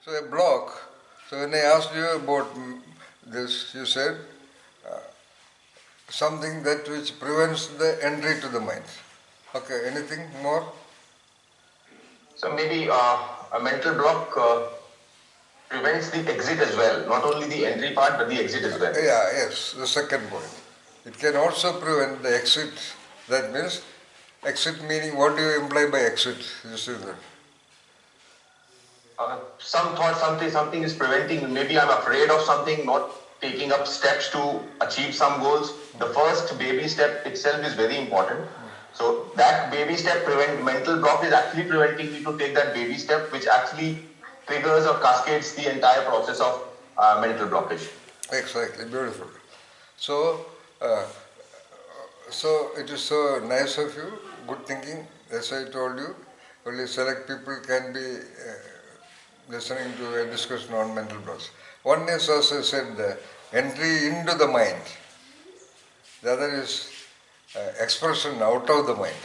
So a block, so when I asked you about this, you said uh, something that which prevents the entry to the mind. Okay, anything more? So maybe a mental block prevents the exit as well, not only the entry part but the exit as well. Yeah, yes, the second point. It can also prevent the exit. That means, exit meaning, what do you imply by exit? This is the, Some thought something is preventing. Maybe I'm afraid of something, not taking up steps to achieve some goals. The first baby step itself is very important. So that baby step mental block is actually preventing me to take that baby step, which actually triggers or cascades the entire process of mental blockage. exactly, beautiful. So, uh, so it is so nice of you, good thinking. As I told you, only select people can be listening to a discussion on mental blocks. One is, as I said, the entry into the mind. The other is expression out of the mind.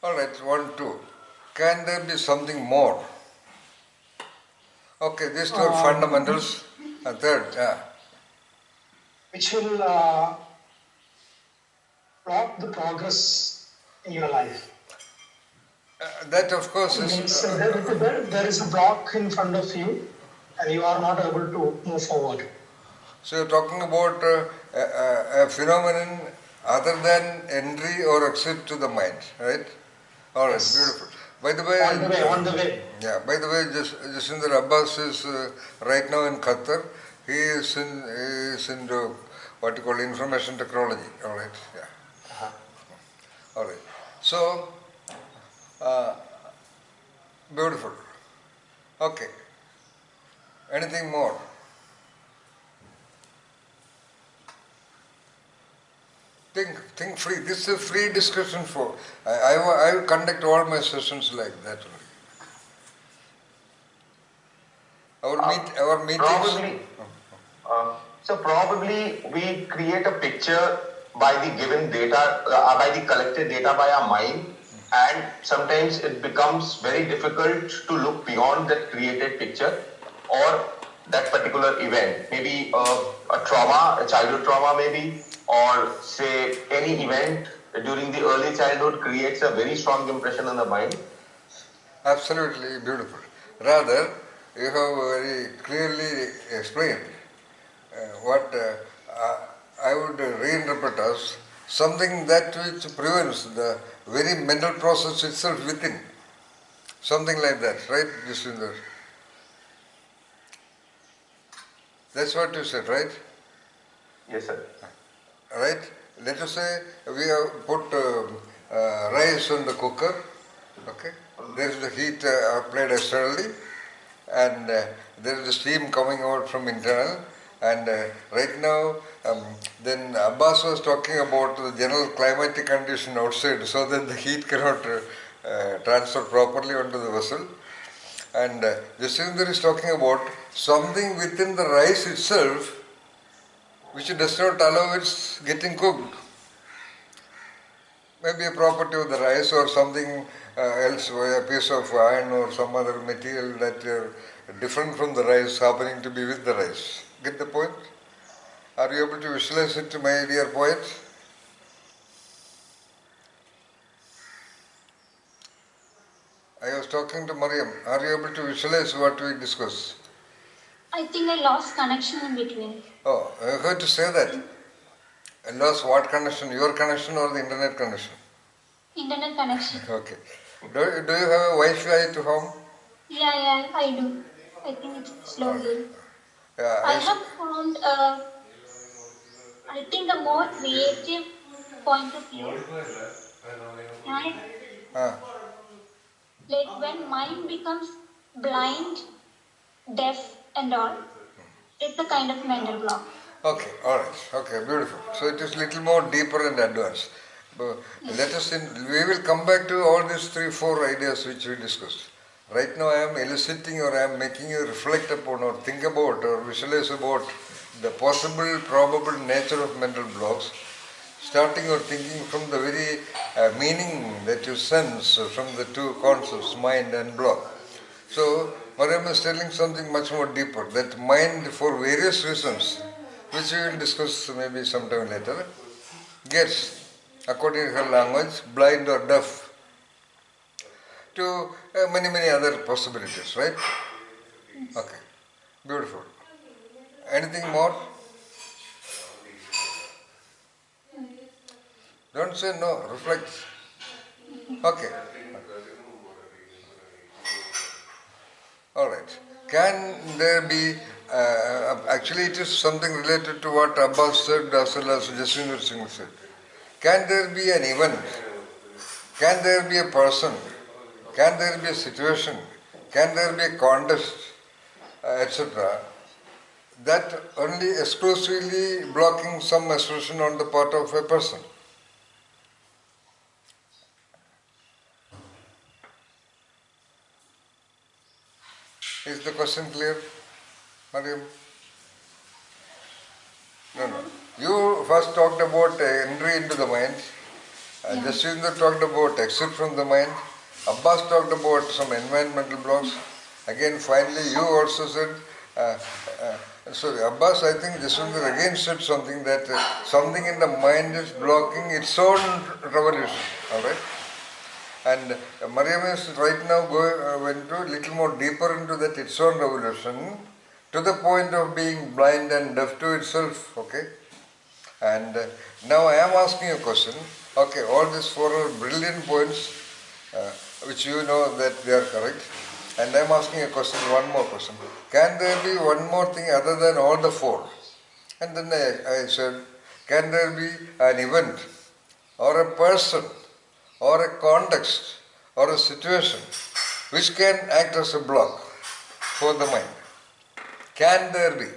All right, one, two. Can there be something more? Okay, these two are fundamentals. And third, which will block the progress in your life. that of course is. Means there is a block in front of you and you are not able to move forward. So you're talking about a phenomenon other than entry or exit to the mind, right? All right, Yes. beautiful. By the way, On the way. Yeah. By the way, Jasinder Abbas is right now in Qatar. He is into what you call information technology. All right. Yeah. All right. So uh, beautiful. Okay. Anything more? Think free. This is a free discussion for. I will conduct all my sessions like that only. Our meetings. Probably. So probably we create a picture by the given data, by the collected data by our mind, and sometimes it becomes very difficult to look beyond that created picture or that particular event. Maybe a trauma, a childhood trauma maybe, or say any event during the early childhood creates a very strong impression on the mind. Absolutely beautiful. Rather, you have very clearly explained what I would reinterpret as something that which prevents the very mental process itself within. Something like that, right, Jiswinder? That's what you said, right? Yes, sir. Right? Let us say we have put rice on the cooker, okay? There is the heat applied externally, and there is the steam coming out from internal. And right now, then Abbas was talking about the general climatic condition outside, so that the heat cannot transfer properly onto the vessel. And Jaswinder is talking about something within the rice itself which does not allow its getting cooked. Maybe a property of the rice or something else, a piece of iron or some other material that are different from the rice happening to be with the rice. Get the point? Are you able to visualize it, my dear poet? I was talking to Mariam. Are you able to visualize what we discussed? I think I lost connection in between. Oh, I heard to say that. I lost what connection? Your connection or the internet connection? Internet connection. Okay. Do you have a Wi-Fi to home? Yeah, I do. I think it's slowly. Yeah, I have found, I think, a more creative point of view. And like when mind becomes blind, deaf, and all, it's a kind of mental block. Okay, all right. Okay, beautiful. So it is little more deeper and advanced. But we will come back to all these 3-4 ideas which we discussed. Right now I am eliciting or I am making you reflect upon or think about or visualize about the possible, probable nature of mental blocks, starting or thinking from the very meaning that you sense from the two concepts, mind and block. So, Mariam is telling something much more deeper, that mind for various reasons, which we will discuss maybe sometime later, gets, according to her language, blind or deaf to many other possibilities, right? Okay, beautiful. Anything more? Don't say no, reflect. Okay. All right. Can there be, actually it is something related to what Abbas said as well as Jaswinder Singh said. Can there be an event? Can there be a person? Can there be a situation? Can there be a contest, etc.? That only exclusively blocking some expression on the part of a person. Is the question clear, Mariam? No. You first talked about entry into the mind. Jaswinder talked about exit from the mind. Abbas talked about some environmental blocks. Again, finally, you also said, sorry, Abbas, I think Jaswinder again said something that something in the mind is blocking its own revolution. All right? And Mariam is right now went to a little more deeper into that its own revolution to the point of being blind and deaf to itself. Okay? And now I am asking a question. Okay, all these four are brilliant points, which you know that they are correct. And I am asking a question, one more question. Can there be one more thing other than all the four? And then I said, can there be an event or a person or a context or a situation which can act as a block for the mind? Can there be?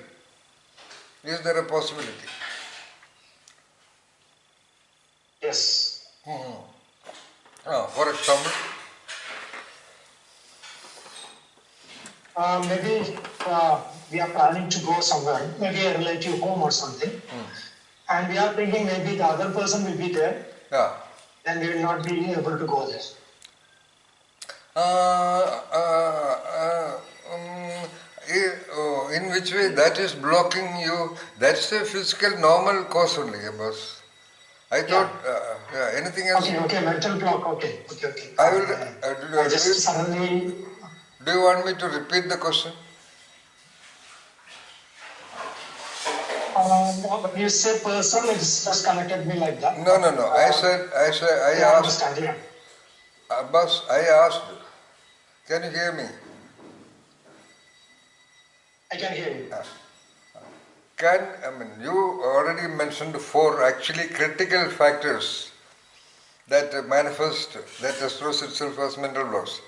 Is there a possibility? Yes. For example? Maybe we are planning to go somewhere, maybe a relative home or something. And we are thinking maybe the other person will be there. Yeah. Then we will not be able to go there. In which way that is blocking you? That's a physical normal cause only, boss. I thought, anything else? Okay, mental block, okay. I will, I just suddenly... Do you want me to repeat the question? No, but you say person, it's just connected me like that. No. I asked, understand, yeah. Abbas, I asked, can you hear me? I can hear you. You already mentioned four actually critical factors that manifest, that express itself as mental blocks.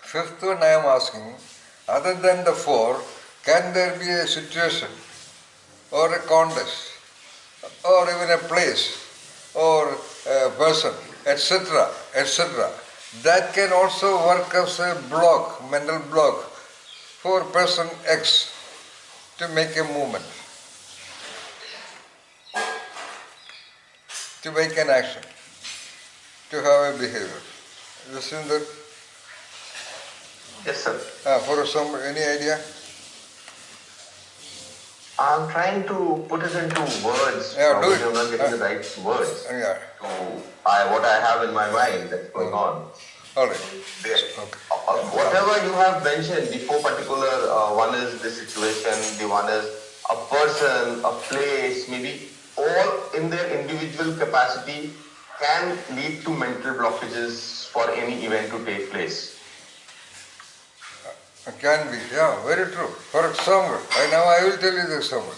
Fifth one I am asking, other than the four, can there be a situation or a context or even a place or a person, etc., that can also work as a block, mental block for person X to make a movement, to make an action, to have a behavior. Listen that. Yes, sir. For example, any idea? I'm trying to put it into words. Yeah, do it. I'm not getting the right words. Yeah. To what I have in my mind that's going on. All right. Yes. Okay. Whatever you have mentioned, the four particular, one is the situation, the one is a person, a place, maybe all in their individual capacity can lead to mental blockages for any event to take place. Can be, yeah, very true. For example, I will tell you the example.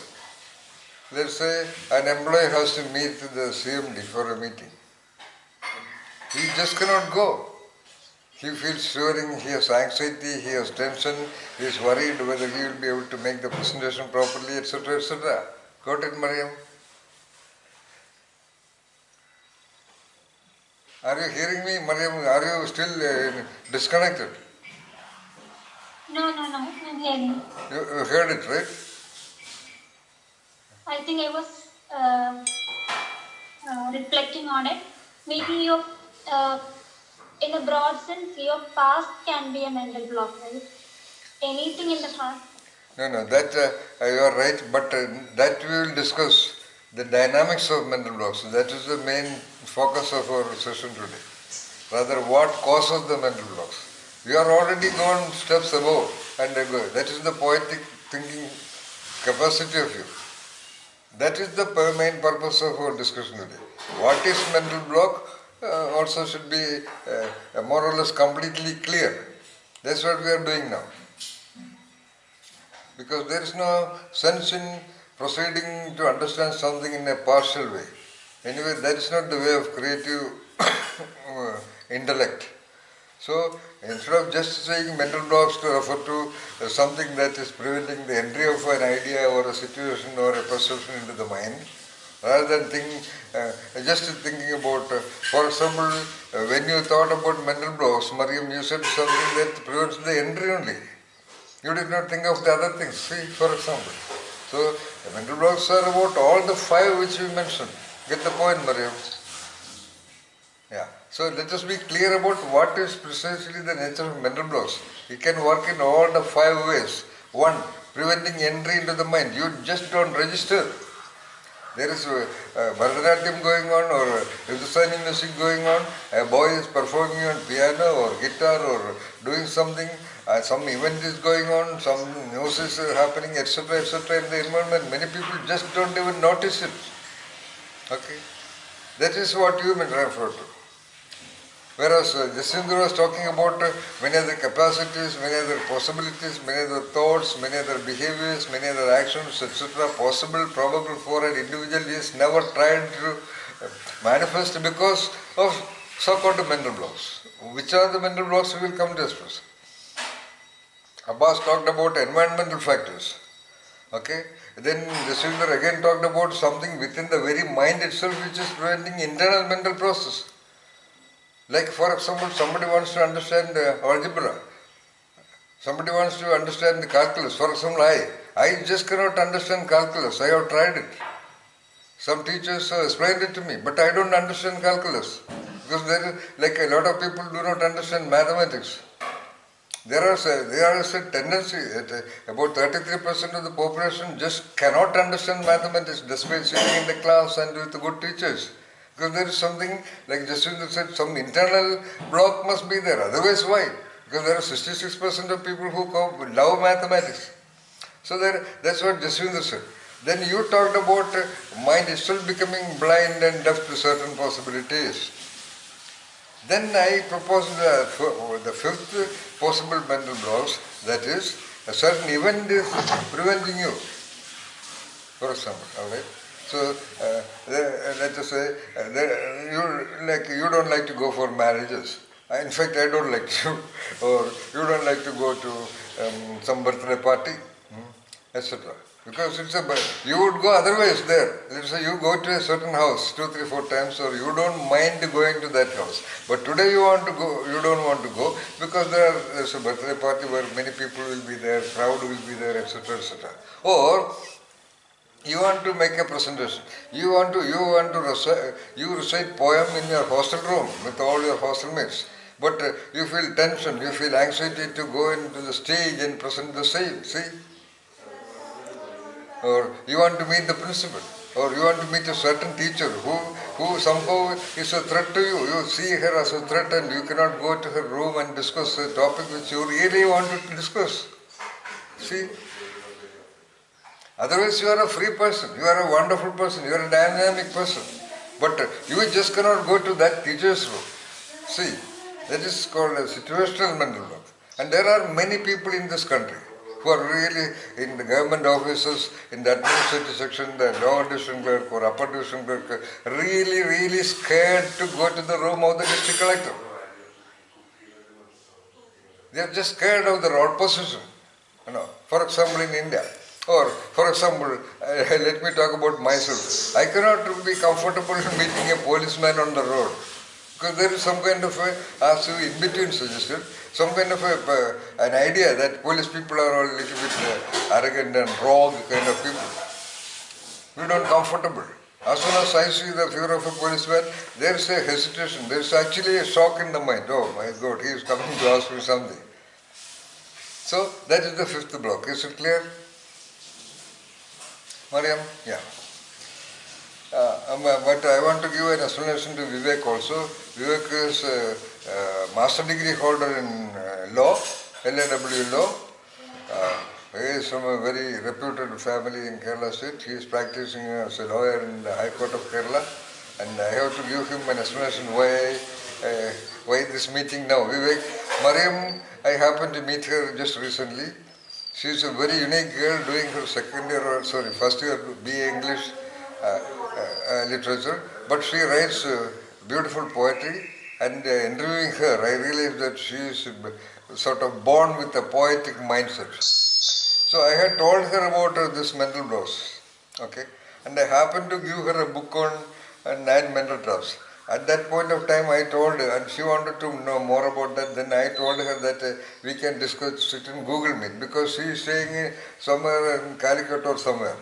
Let's say an employee has to meet the CMD for a meeting. He just cannot go. He feels shivering, he has anxiety, he has tension, he is worried whether he will be able to make the presentation properly, etc., etc. Got it, Mariam? Are you hearing me, Mariam? Are you still disconnected? No, I'm hearing. You heard it, right? I think I was reflecting on it. Maybe your in a broad sense, your past can be a mental block, right? Anything in the past. No, that you are right, but that we will discuss the dynamics of mental blocks. That is the main focus of our session today. Rather, what causes the mental blocks? We are already gone steps above and above. That is the poetic thinking capacity of you. That is the main purpose of our discussion today. What is mental block also should be more or less completely clear. That's what we are doing now. Because there is no sense in proceeding to understand something in a partial way. Anyway, that is not the way of creative intellect. So, instead of just saying mental blocks to refer to something that is preventing the entry of an idea or a situation or a perception into the mind, rather than just thinking about, for example, when you thought about mental blocks, Mariam, you said something that prevents the entry only. You did not think of the other things, see, for example. So, the mental blocks are about all the 5 which you mentioned. Get the point, Mariam? Yeah. So, let us be clear about what is precisely the nature of mental blocks. It can work in all the 5 ways. 1, preventing entry into the mind. You just don't register. There is Bharatanatyam going on or Hindustani music going on, a boy is performing on piano or guitar or doing something, some event is going on, some news is happening, etc., etc. in the environment. Many people just don't even notice it. Okay? That is what you meant refer to. Whereas Jasindra was talking about many other capacities, many other possibilities, many other thoughts, many other behaviors, many other actions, etc. possible, probable for an individual is never tried to manifest because of so-called mental blocks. Which are the mental blocks we will come to discuss. Abbas talked about environmental factors. Okay? Then Jasindra again talked about something within the very mind itself which is preventing internal mental process. Like, for example, somebody wants to understand algebra. Somebody wants to understand the calculus. For example, I just cannot understand calculus. I have tried it. Some teachers explained it to me, but I don't understand calculus. Because there is, like a lot of people do not understand mathematics. There is a tendency that about 33% of the population just cannot understand mathematics despite sitting in the class and with good teachers. Because there is something, like Jaswindra said, some internal block must be there. Otherwise, why? Because there are 66% of people who love mathematics. So that's what Jaswindra said. Then you talked about mind itself becoming blind and deaf to certain possibilities. Then I proposed the 5th possible mental blocks, that is, a certain event is preventing you, for example, alright? So, let us say, you don't like to go for marriages. In fact, I don't like to. Or you don't like to go to some birthday party, etc. Because you would go otherwise there. Let's say you go to a certain house 2, 3, 4 times, or you don't mind going to that house. But today you want to go, you don't want to go because there's a birthday party where many people will be there, crowd will be there, etc., etc. Or you want to make a presentation. You recite poem in your hostel room with all your hostel mates. But you feel tension, you feel anxiety to go into the stage and present the same. See? Or you want to meet the principal, or you want to meet a certain teacher who somehow is a threat to you. You see her as a threat and you cannot go to her room and discuss a topic which you really wanted to discuss. See? Otherwise you are a free person, you are a wonderful person, you are a dynamic person. But you just cannot go to that teacher's room. See, that is called a situational mental block. And there are many people in this country who are really in the government offices, in the administrative section, the lower division clerk or upper division clerk, really, really scared to go to the room of the district collector. They are just scared of the role position. For example, in India. Or, for example, let me talk about myself. I cannot be comfortable meeting a policeman on the road. Because there is some kind of as you in between suggested, some kind of an idea that police people are all a little bit arrogant and rogue kind of people. We don't comfortable. As soon as I see the figure of a policeman, there is a hesitation. There is actually a shock in the mind. Oh my God, he is coming to ask me something. So that is the fifth block. Is it clear? Mariam? Yeah. But I want to give an explanation to Vivek also. Vivek is a master degree holder in law, LAW law. He is from a very reputed family in Kerala state. He is practicing as a lawyer in the High Court of Kerala. And I have to give him an explanation why this meeting now. Vivek, Mariam, I happened to meet her just recently. She is a very unique girl doing her first year BA English literature, but she writes beautiful poetry, and interviewing her, I realized that she is sort of born with a poetic mindset. So I had told her about this mental blocks, okay, and I happened to give her a book on 9 mental traps. At that point of time, I told her, and she wanted to know more about that. Then I told her that we can discuss it in Google Meet, because she is staying somewhere in Calicut or somewhere.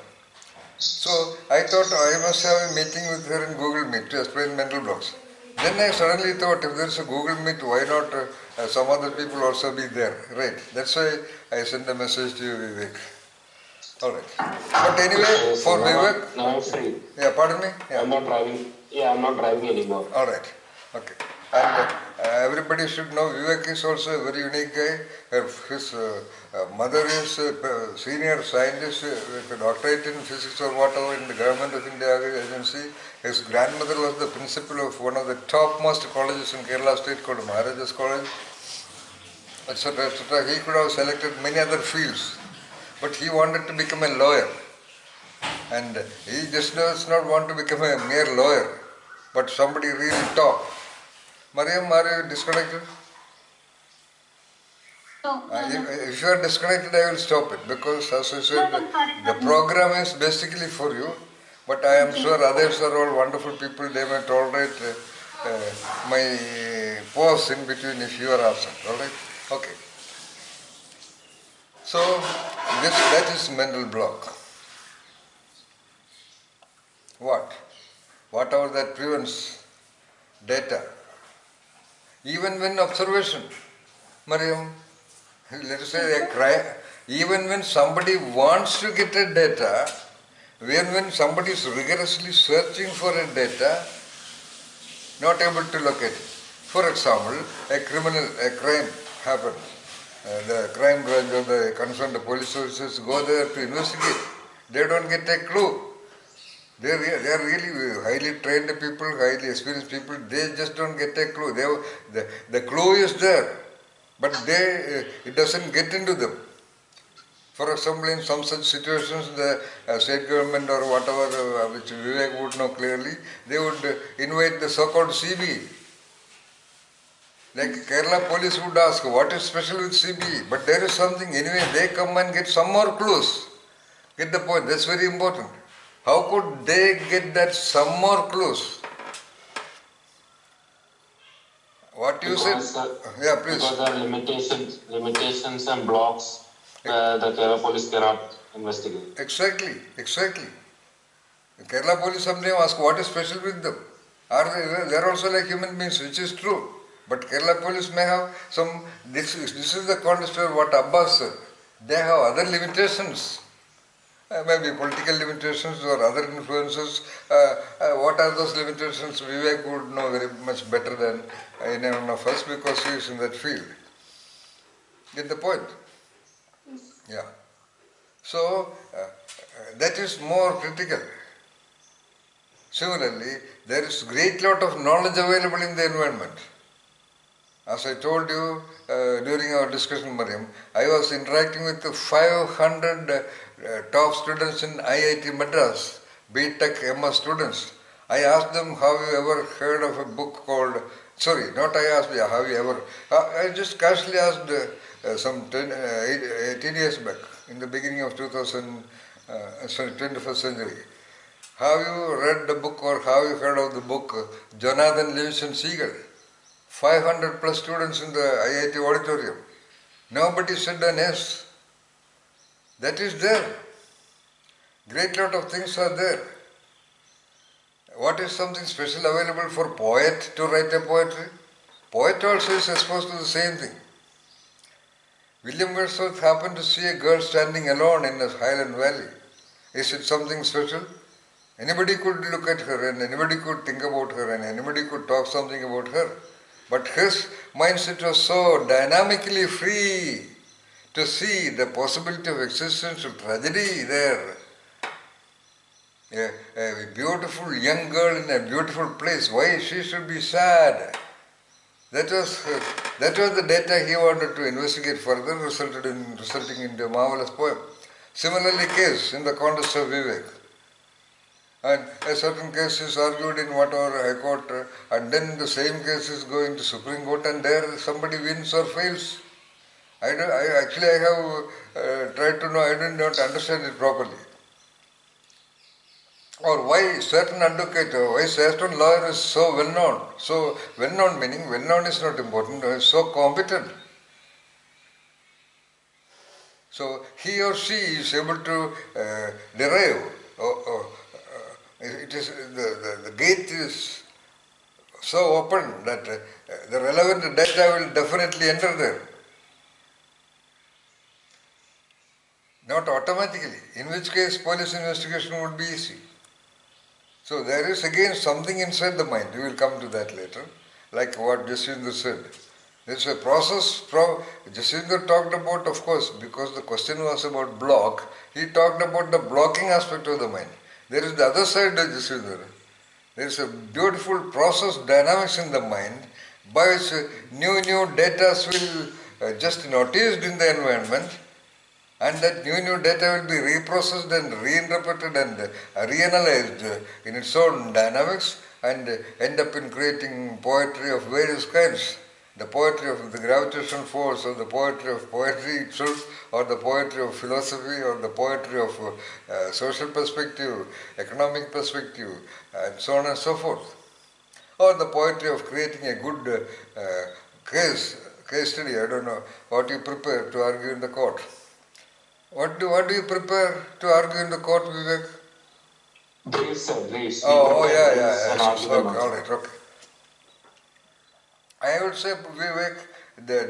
So I thought I must have a meeting with her in Google Meet to explain mental blocks. Then I suddenly thought, if there is a Google Meet, why not some other people also be there, right? That's why I sent a message to you, Vivek. All right. But anyway, for Vivek... Now I'm free. Yeah, pardon me? Yeah. I'm not driving. Yeah, I'm not driving anymore. All right. Okay. And everybody should know Vivek is also a very unique guy. His mother is a senior scientist with a doctorate in physics or whatever in the Government of India agency. His grandmother was the principal of one of the topmost colleges in Kerala state called Maharajas College, etc., etc. He could have selected many other fields, but he wanted to become a lawyer. And he just does not want to become a mere lawyer, but somebody really top. Mariam, are you disconnected? No, If you are disconnected, I will stop it, because as I said, the program is basically for you, but I am sure others are all wonderful people. They may tolerate my pause in between if you are absent. All right? Okay. So that is mental block. Whatever that prevents data. Even when observation, Mariam, let us say a crime, even when somebody wants to get a data, when somebody is rigorously searching for a data, not able to locate it. For example, a crime happens. The crime branch or the concerned police officers go there to investigate. They don't get a clue. They are really highly trained people, highly experienced people. They just don't get a clue. The clue is there, but it doesn't get into them. For example, in some such situations, the state government or whatever, which Vivek would know clearly, they would invite the so-called CB. Like Kerala police would ask, what is special with CB? But there is something. Anyway, they come and get some more clues. Get the point? That's very important. How could they get that some more clues? What you said? Yeah, please. Because there are limitations and blocks the Kerala police cannot investigate. Exactly. The Kerala police sometimes ask, what is special with them? They are also like human beings, which is true. But Kerala police may have some, this is the context of what Abbas said. They have other limitations. Maybe political limitations or other influences. What are those limitations? Vivek would know very much better than anyone of us, because he is in that field. Get the point? Yeah. So, that is more critical. Similarly, there is great lot of knowledge available in the environment. As I told you during our discussion, Mariam, I was interacting with 500 top students in IIT Madras, BTech MS students. I asked them, have you ever heard of a book called, have you ever, I just casually asked some 18 years back, in the beginning of 21st century, have you read the book or have you heard of the book Jonathan Livingston Seagull? 500 plus students in the IIT auditorium. Nobody said an yes. That is there. Great lot of things are there. What is something special available for poet to write a poetry? Poet also is exposed to the same thing. William Wordsworth happened to see a girl standing alone in a highland valley. Is it something special? Anybody could look at her and anybody could think about her and anybody could talk something about her. But his mindset was so dynamically free to see the possibility of existential tragedy there. A beautiful young girl in a beautiful place, why she should be sad? That was the data he wanted to investigate further, resulting into a marvelous poem. Similarly, case in the context of Vivek. And a certain case is argued in whatever High Court, and then the same case is going to Supreme Court, and there somebody wins or fails. I have tried to know, I did not understand it properly. Or why certain advocate, why certain lawyer is so well known. So well known meaning, well known is not important, is so competent. So he or she is able to derive, it is the gate is so open that the relevant data will definitely enter there. Not automatically, in which case police investigation would be easy. So there is again something inside the mind, we will come to that later, like what Jaswinder said. There is a process, Jaswinder talked about, of course, because the question was about block, he talked about the blocking aspect of the mind. There is the other side of Jaswinder. There is a beautiful process dynamics in the mind by which new data will just noticed in the environment, and that new data will be reprocessed and reinterpreted and reanalyzed in its own dynamics and end up in creating poetry of various kinds. The poetry of the gravitational force, or the poetry of poetry itself, or the poetry of philosophy, or the poetry of social perspective, economic perspective, and so on and so forth. Or the poetry of creating a good case study, I don't know, what you prepare to argue in the court. What do you prepare to argue in the court, Vivek? Briefs, sir, briefs. Yeah. Okay, all right, okay. I would say, Vivek, the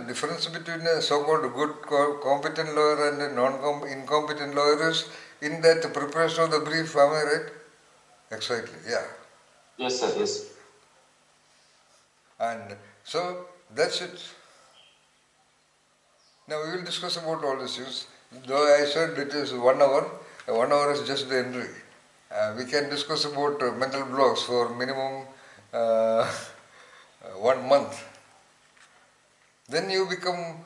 difference between a so-called good competent lawyer and a incompetent lawyer is in that preparation of the brief, am I right? Exactly, yeah. Yes, sir, yes. And so, that's it. Now we will discuss about all these things. Though I said it is 1 hour, 1 hour is just the entry. We can discuss about mental blocks for minimum 1 month. Then you become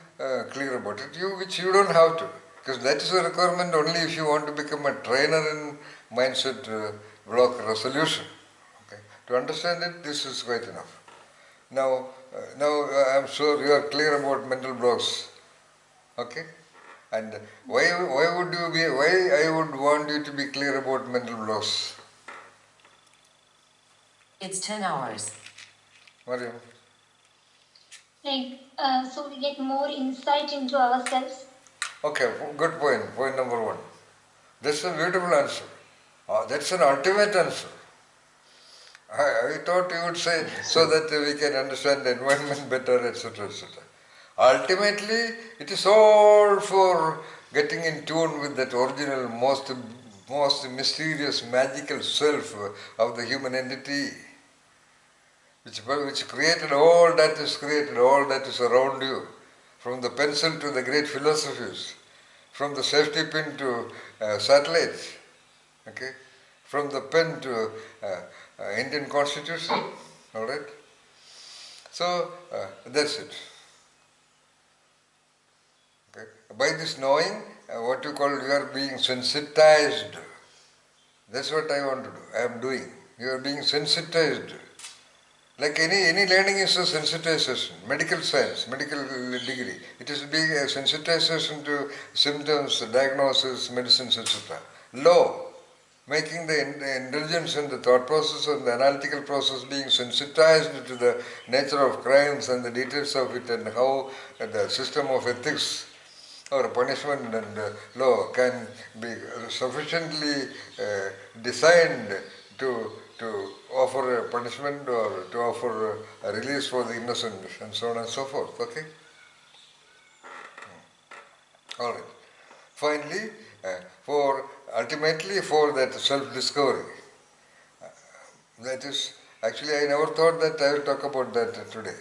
clear about it, which you don't have to, because that is a requirement only if you want to become a trainer in mindset block resolution. Okay. To understand it, this is quite enough. Now I am sure you are clear about mental blocks. Okay? And why I would want you to be clear about mental blocks? It's 10 hours. Mariam? So we get more insight into ourselves. Okay, good point. Point number 1. That's a beautiful answer. That's an ultimate answer. I thought you would say so that we can understand the environment better, etc., etc. Ultimately, it is all for getting in tune with that original, most mysterious, magical self of the human entity, which created all that is around you, from the pencil to the great philosophies, from the safety pin to satellites, okay, from the pen to Indian Constitution, all right. So that's it. Okay. By this knowing, what you call, you are being sensitized. That's what I want to do. I am doing. You are being sensitized. Like any learning is a sensitization. Medical science, medical degree. It is being a sensitization to symptoms, diagnosis, medicines, etc. Law, making the intelligence and the thought process and the analytical process being sensitized to the nature of crimes and the details of it, and how the system of ethics or punishment and law can be sufficiently designed to to offer a punishment or to offer a release for the innocent and so on and so forth. Okay? All right. Finally, ultimately for that self-discovery. That is, actually I never thought that I will talk about that today.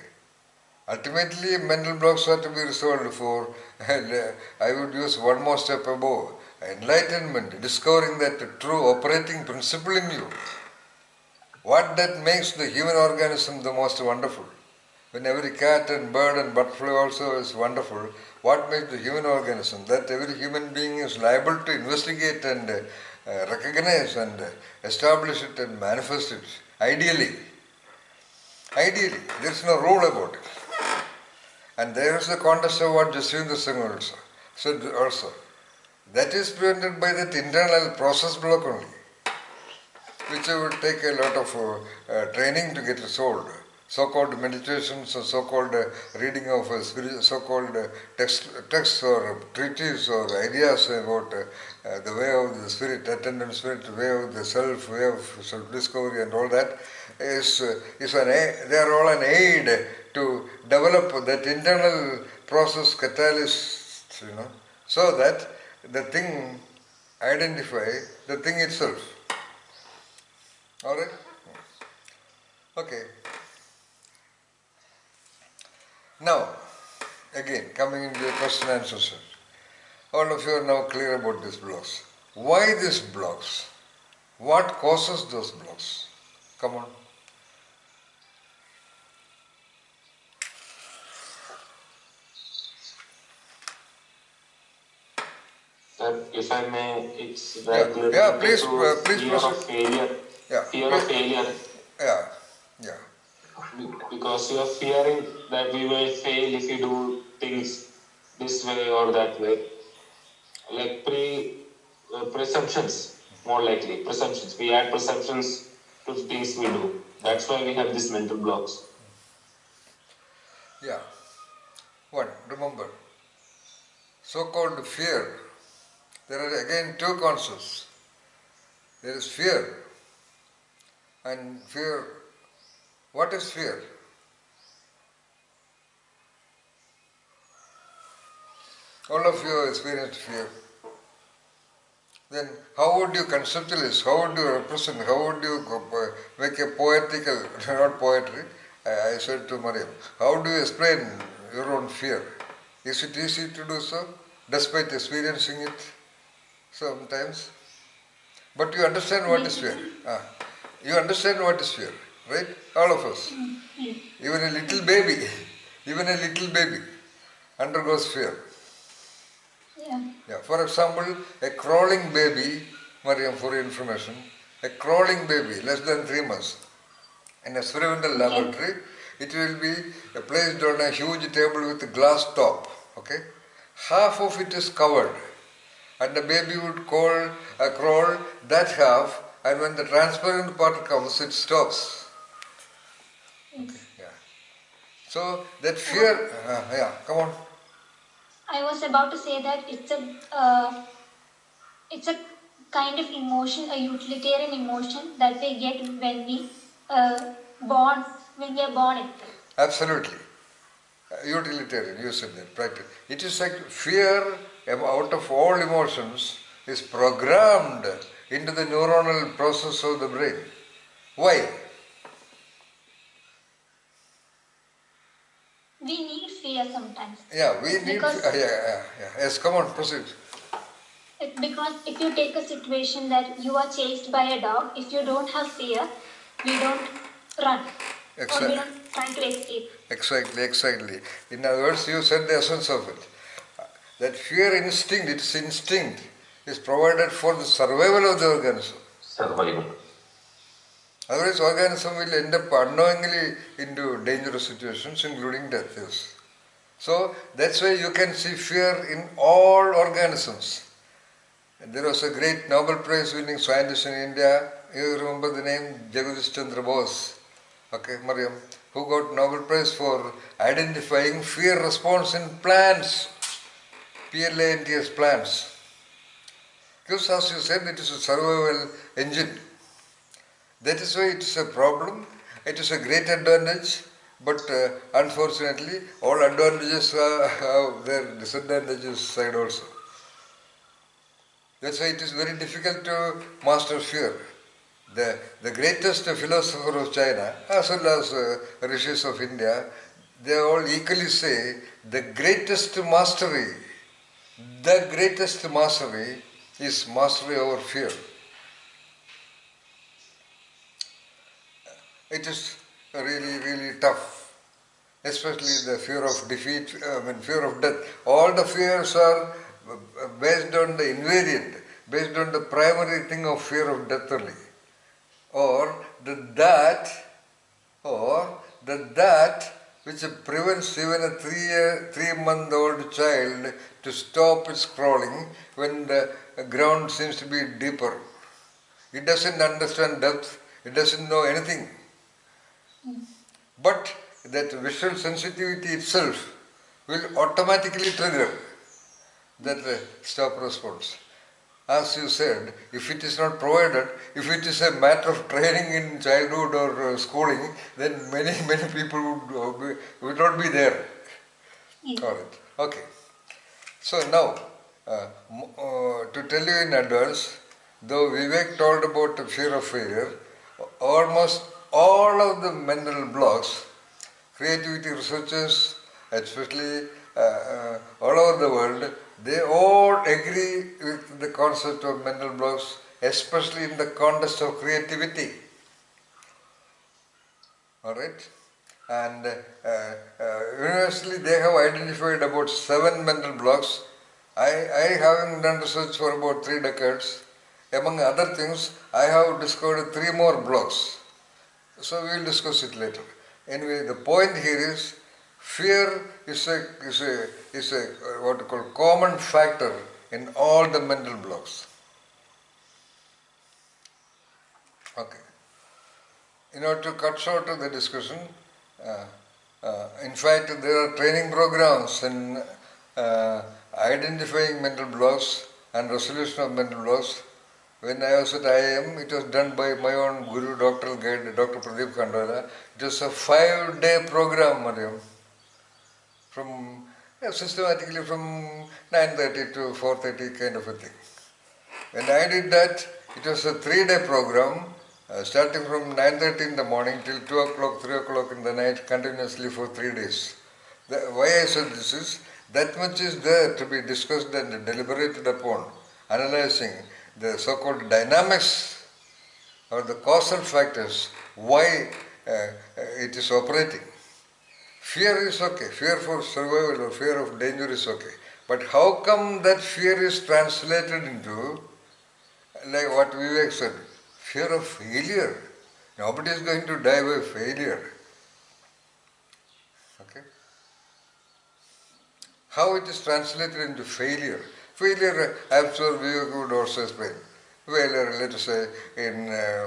Ultimately, mental blocks are to be resolved for, and I would use one more step above, enlightenment, discovering that true operating principle in you. What that makes the human organism the most wonderful. When every cat and bird and butterfly also is wonderful, what makes the human organism? That every human being is liable to investigate and recognize and establish it and manifest it. Ideally, there is no rule about it. And there is the contest of what Jaswindra Singh also said also. That is prevented by that internal process block only, which will take a lot of training to get resolved. So-called meditations or so-called reading of so-called texts or treatises or ideas about the way of the spirit, attendant spirit, way of the self, way of self-discovery and all that they are all an aid to develop that internal process catalyst, so that the thing identify the thing itself. Alright? Okay. Now, again, coming into the question and answer session. All of you are now clear about these blocks. Why these blocks? What causes those blocks? Come on. If I may, it's like please fear proceed. of failure. Fear of failure. Yeah. Because you are fearing that we will fail if you do things this way or that way. Like presumptions, more likely. Presumptions. We add presumptions to things we do. That's why we have these mental blocks. Yeah. One, remember, so-called fear. There are again two concepts. There is fear. And fear, what is fear? All of you have experienced fear. Then how would you conceptualize, how would you represent, how would you make a poetical, not poetry, I said to Mariam, how do you explain your own fear? Is it easy to do so, despite experiencing it sometimes? But you understand what is fear. You understand what is fear, right? All of us. Even a little baby undergoes fear. Yeah. For example, a crawling baby, Mariam, for your information, a crawling baby, less than 3 months, in a experimental laboratory, it will be placed on a huge table with a glass top. Okay, half of it is covered, and the baby would crawl that half, and when the transparent part comes, it stops. Okay, yeah. So that fear, come on. I was about to say that it's a kind of emotion, a utilitarian emotion that we get when we are born itself. Absolutely. Utilitarian, you said that, practice. It is like fear, out of all emotions, is programmed into the neuronal process of the brain. Why? We need fear sometimes. Yeah, we need. Yes, come on, proceed. It's because if you take a situation that you are chased by a dog, if you don't have fear, we don't run. Or we don't try to escape. Exactly. In other words, you said the essence of it. That fear instinct, its instinct, is provided for the survival of the organism. Survival. Otherwise, organism will end up unknowingly into dangerous situations, including death. Yes. So that's why you can see fear in all organisms. And there was a great Nobel Prize winning scientist in India. You remember the name Jagadish Chandra Bose. Okay, Mariam, who got Nobel Prize for identifying fear response in plants. PLANTS, plants. Because as you said, it is a survival engine. That is why it is a problem. It is a great advantage, but unfortunately, all advantages have their disadvantages side also. That's why it is very difficult to master fear. The greatest philosopher of China, as well as rishis of India, they all equally say the greatest mastery is mastery over fear. It is really, really tough, especially the fear of defeat, fear of death. All the fears are based on the invariant, based on the primary thing of fear of death only. Or that which prevents even a 3-month-old child to stop its crawling when the ground seems to be deeper. It doesn't understand depth, it doesn't know anything. But that visual sensitivity itself will automatically trigger that stop response. As you said, if it is not provided, if it is a matter of training in childhood or schooling, then many people would not be there. All right. Okay. So now, to tell you in advance, though Vivek told about the fear of failure, almost all of the mental blocks, creativity researchers, especially all over the world, they all agree with the concept of mental blocks, especially in the context of creativity. Alright? And universally they have identified about 7 mental blocks. I having done research for about 3 decades, among other things, I have discovered 3 more blocks. So we will discuss it later. Anyway, the point here is fear is a what you call common factor in all the mental blocks. Okay. In order to cut short the discussion, in fact, there are training programs in identifying mental blocks and resolution of mental blocks. When I was at IIM, it was done by my own guru, doctoral guide, Dr. Pradeep Khandwala. It was a 5-day program, Mariam, from systematically from 9:30 to 4:30 kind of a thing. When I did that, it was a 3-day program, starting from 9:30 in the morning till 2 o'clock, 3 o'clock in the night, continuously for 3 days. Why I said this is, that much is there to be discussed and deliberated upon, analyzing the so-called dynamics or the causal factors, why it is operating. Fear is okay, fear for survival or fear of danger is okay. But how come that fear is translated into, like what Vivek said, fear of failure? Nobody is going to die by failure. Okay? How it is translated into failure? Failure, I am sure Vivek would also explain. Failure, let us say, in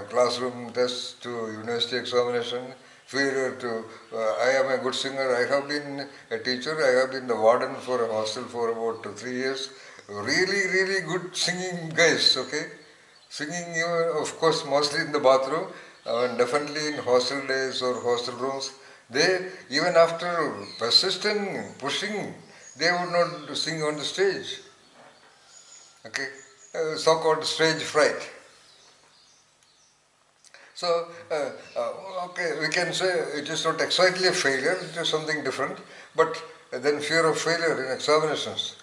classroom tests to university examination, failure to, I am a good singer, I have been a teacher, I have been the warden for a hostel for about 3 years. Really, really good singing guys, okay? Singing, of course, mostly in the bathroom, and definitely in hostel days or hostel rooms. They, even after persisting, pushing, they would not sing on the stage. Okay? So-called stage fright. So, okay, we can say it is not exactly a failure, it is something different, but then fear of failure in examinations.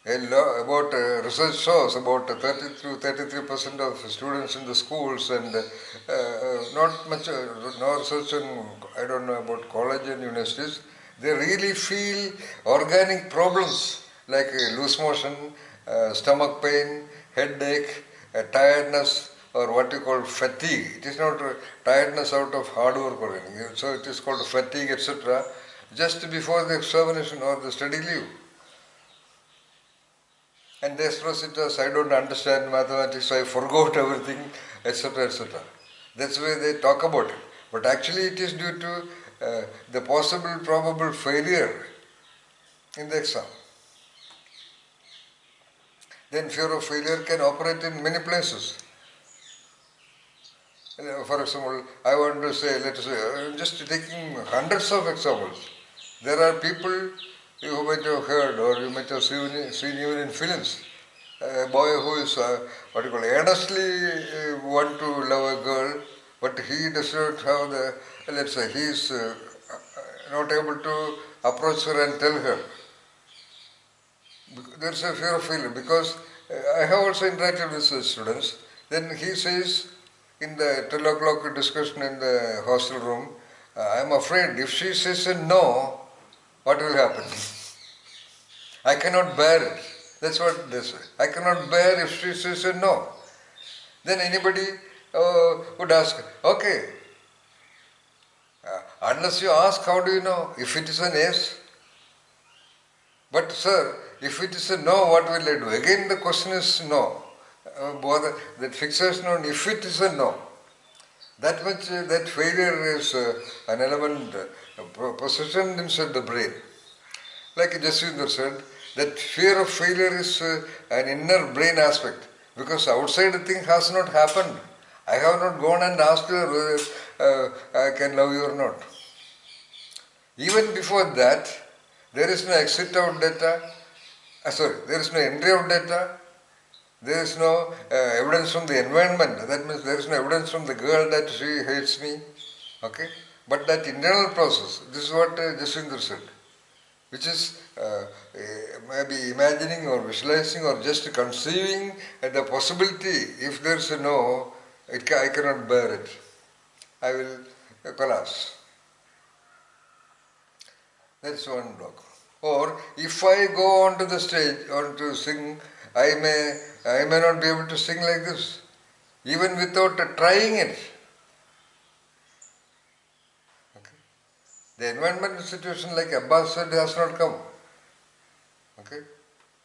About research shows about 30 to 33% of students in the schools and not much, no research in, I don't know about college and universities, they really feel organic problems like loose motion, stomach pain, headache, tiredness, or what you call fatigue. It is not tiredness out of hard work or anything. So it is called fatigue, etc. just before the examination or the study leave. And they express it as, I don't understand mathematics, so I forgot everything, etc., etc. That's why they talk about it. But actually it is due to the possible, probable failure in the exam. Then fear of failure can operate in many places. For example, I want to say, let us say, just taking hundreds of examples. There are people you might have heard or you might have seen even in films. A boy who is, what you call, earnestly want to love a girl, but he does not have the, let's say, he is not able to approach her and tell her. There is a fear of failure because I have also interacted with such students. Then he says in the 12 o'clock discussion in the hostel room, I am afraid if she says a no, what will happen? I cannot bear it. That's what they say. I cannot bear if she says a no. Then anybody would ask, okay, unless you ask, how do you know if it is an yes? But sir, if it is a no, what will I do? Again the question is no. That fixation on if it is a no. That much, that failure is an element positioned inside the brain. Like Jaswinder said, that fear of failure is an inner brain aspect. Because outside the thing has not happened. I have not gone and asked her whether I can love you or not. Even before that, there is no exit out data. There is no entry out data. There is no evidence from the environment. That means there is no evidence from the girl that she hates me. Okay? But that internal process, this is what Jaswinder said, which is maybe imagining or visualizing or just conceiving the possibility, if there is a no, I cannot bear it. I will collapse. That's one block. Or if I go onto the stage or to sing, I may not be able to sing like this, even without trying it. Okay. The environmental situation, like Abbas said, has not come. Okay.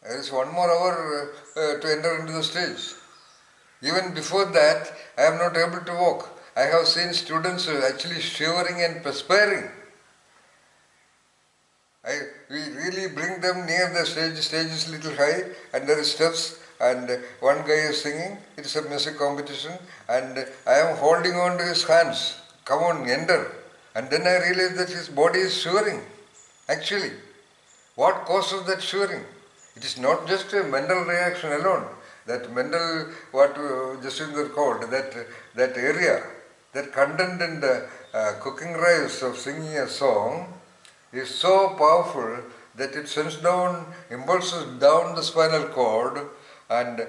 There is 1 more hour to enter into the stage. Even before that, I am not able to walk. I have seen students actually shivering and perspiring. We really bring them near the stage. The stage is little high and there is steps and one guy is singing. It is a music competition and I am holding on to his hands. Come on, enter. And then I realize that his body is shivering. Actually, what causes that shivering? It is not just a mental reaction alone. That mental, what Jaswinder called, that area, that content in the cooking rice of singing a song is so powerful that it sends down impulses down the spinal cord and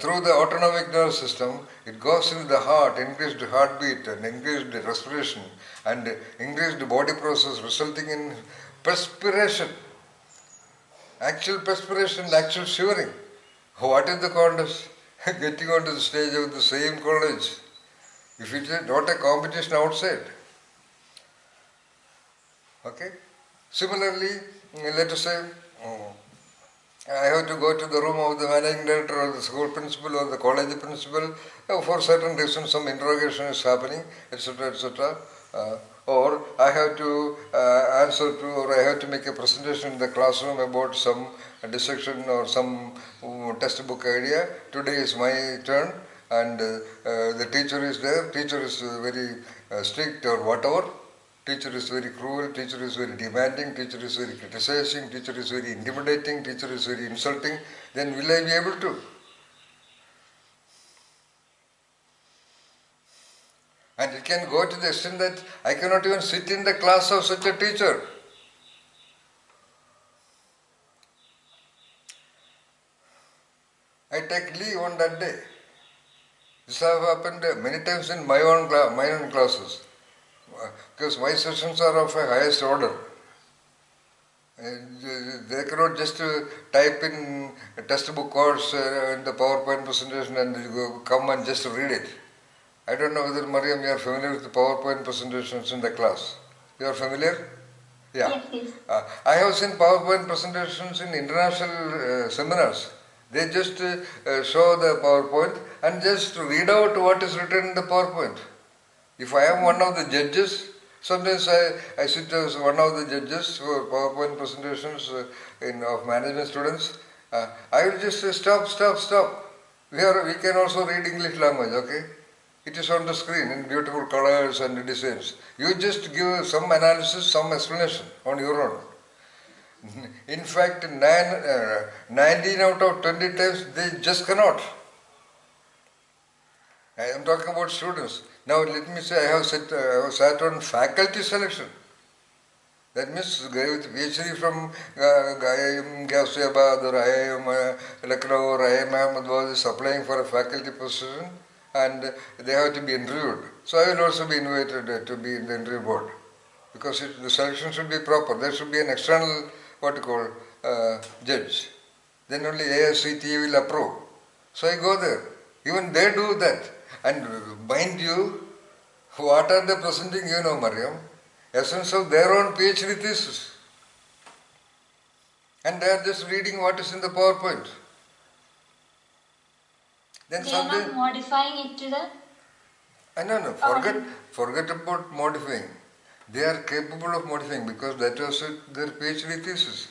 through the autonomic nervous system, it goes into the heart, increased heartbeat and increased respiration and increased body process resulting in perspiration. Actual perspiration, actual shivering. What is the contest? Getting onto the stage of the same college. If it is not a competition outside. Okay? Similarly, let us say, I have to go to the room of the managing director or the school principal or the college principal. For certain reasons, some interrogation is happening, etc., etc. Or I have to answer to, or I have to make a presentation in the classroom about some dissection or some textbook idea. Today is my turn, and the teacher is there. Teacher is very strict or whatever. Teacher is very cruel, teacher is very demanding, teacher is very criticizing, teacher is very intimidating, teacher is very insulting, then will I be able to? And it can go to the extent that I cannot even sit in the class of such a teacher. I take leave on that day. This has happened many times in my own classes. Because my sessions are of a highest order. They cannot just type in a textbook course in the PowerPoint presentation and come and just read it. I don't know whether, Mariam, you are familiar with the PowerPoint presentations in the class. You are familiar? Yeah. Yes. I have seen PowerPoint presentations in international seminars. They just show the PowerPoint and just read out what is written in the PowerPoint. If I am one of the judges, sometimes I sit as one of the judges for PowerPoint presentations of management students. I will just say, stop. We can also read English language, okay? It is on the screen in beautiful colors and designs. You just give some analysis, some explanation on your own. In fact, 19 out of 20 times they just cannot. I am talking about students. Now let me say I have sat on faculty selection. That means with PhD from IIM Ghaziabad or IIM Lucknow or IIM Ahmedabad is applying for a faculty position and they have to be interviewed. So I will also be invited to be in the interview board because the selection should be proper. There should be an external, judge. Then only AICTE will approve. So I go there. Even they do that. And mind you, what are they presenting, Mariam? Essence of their own PhD thesis. And they are just reading what is in the PowerPoint. Then they are not modifying it to the... No, forget about modifying. They are capable of modifying because that was their PhD thesis.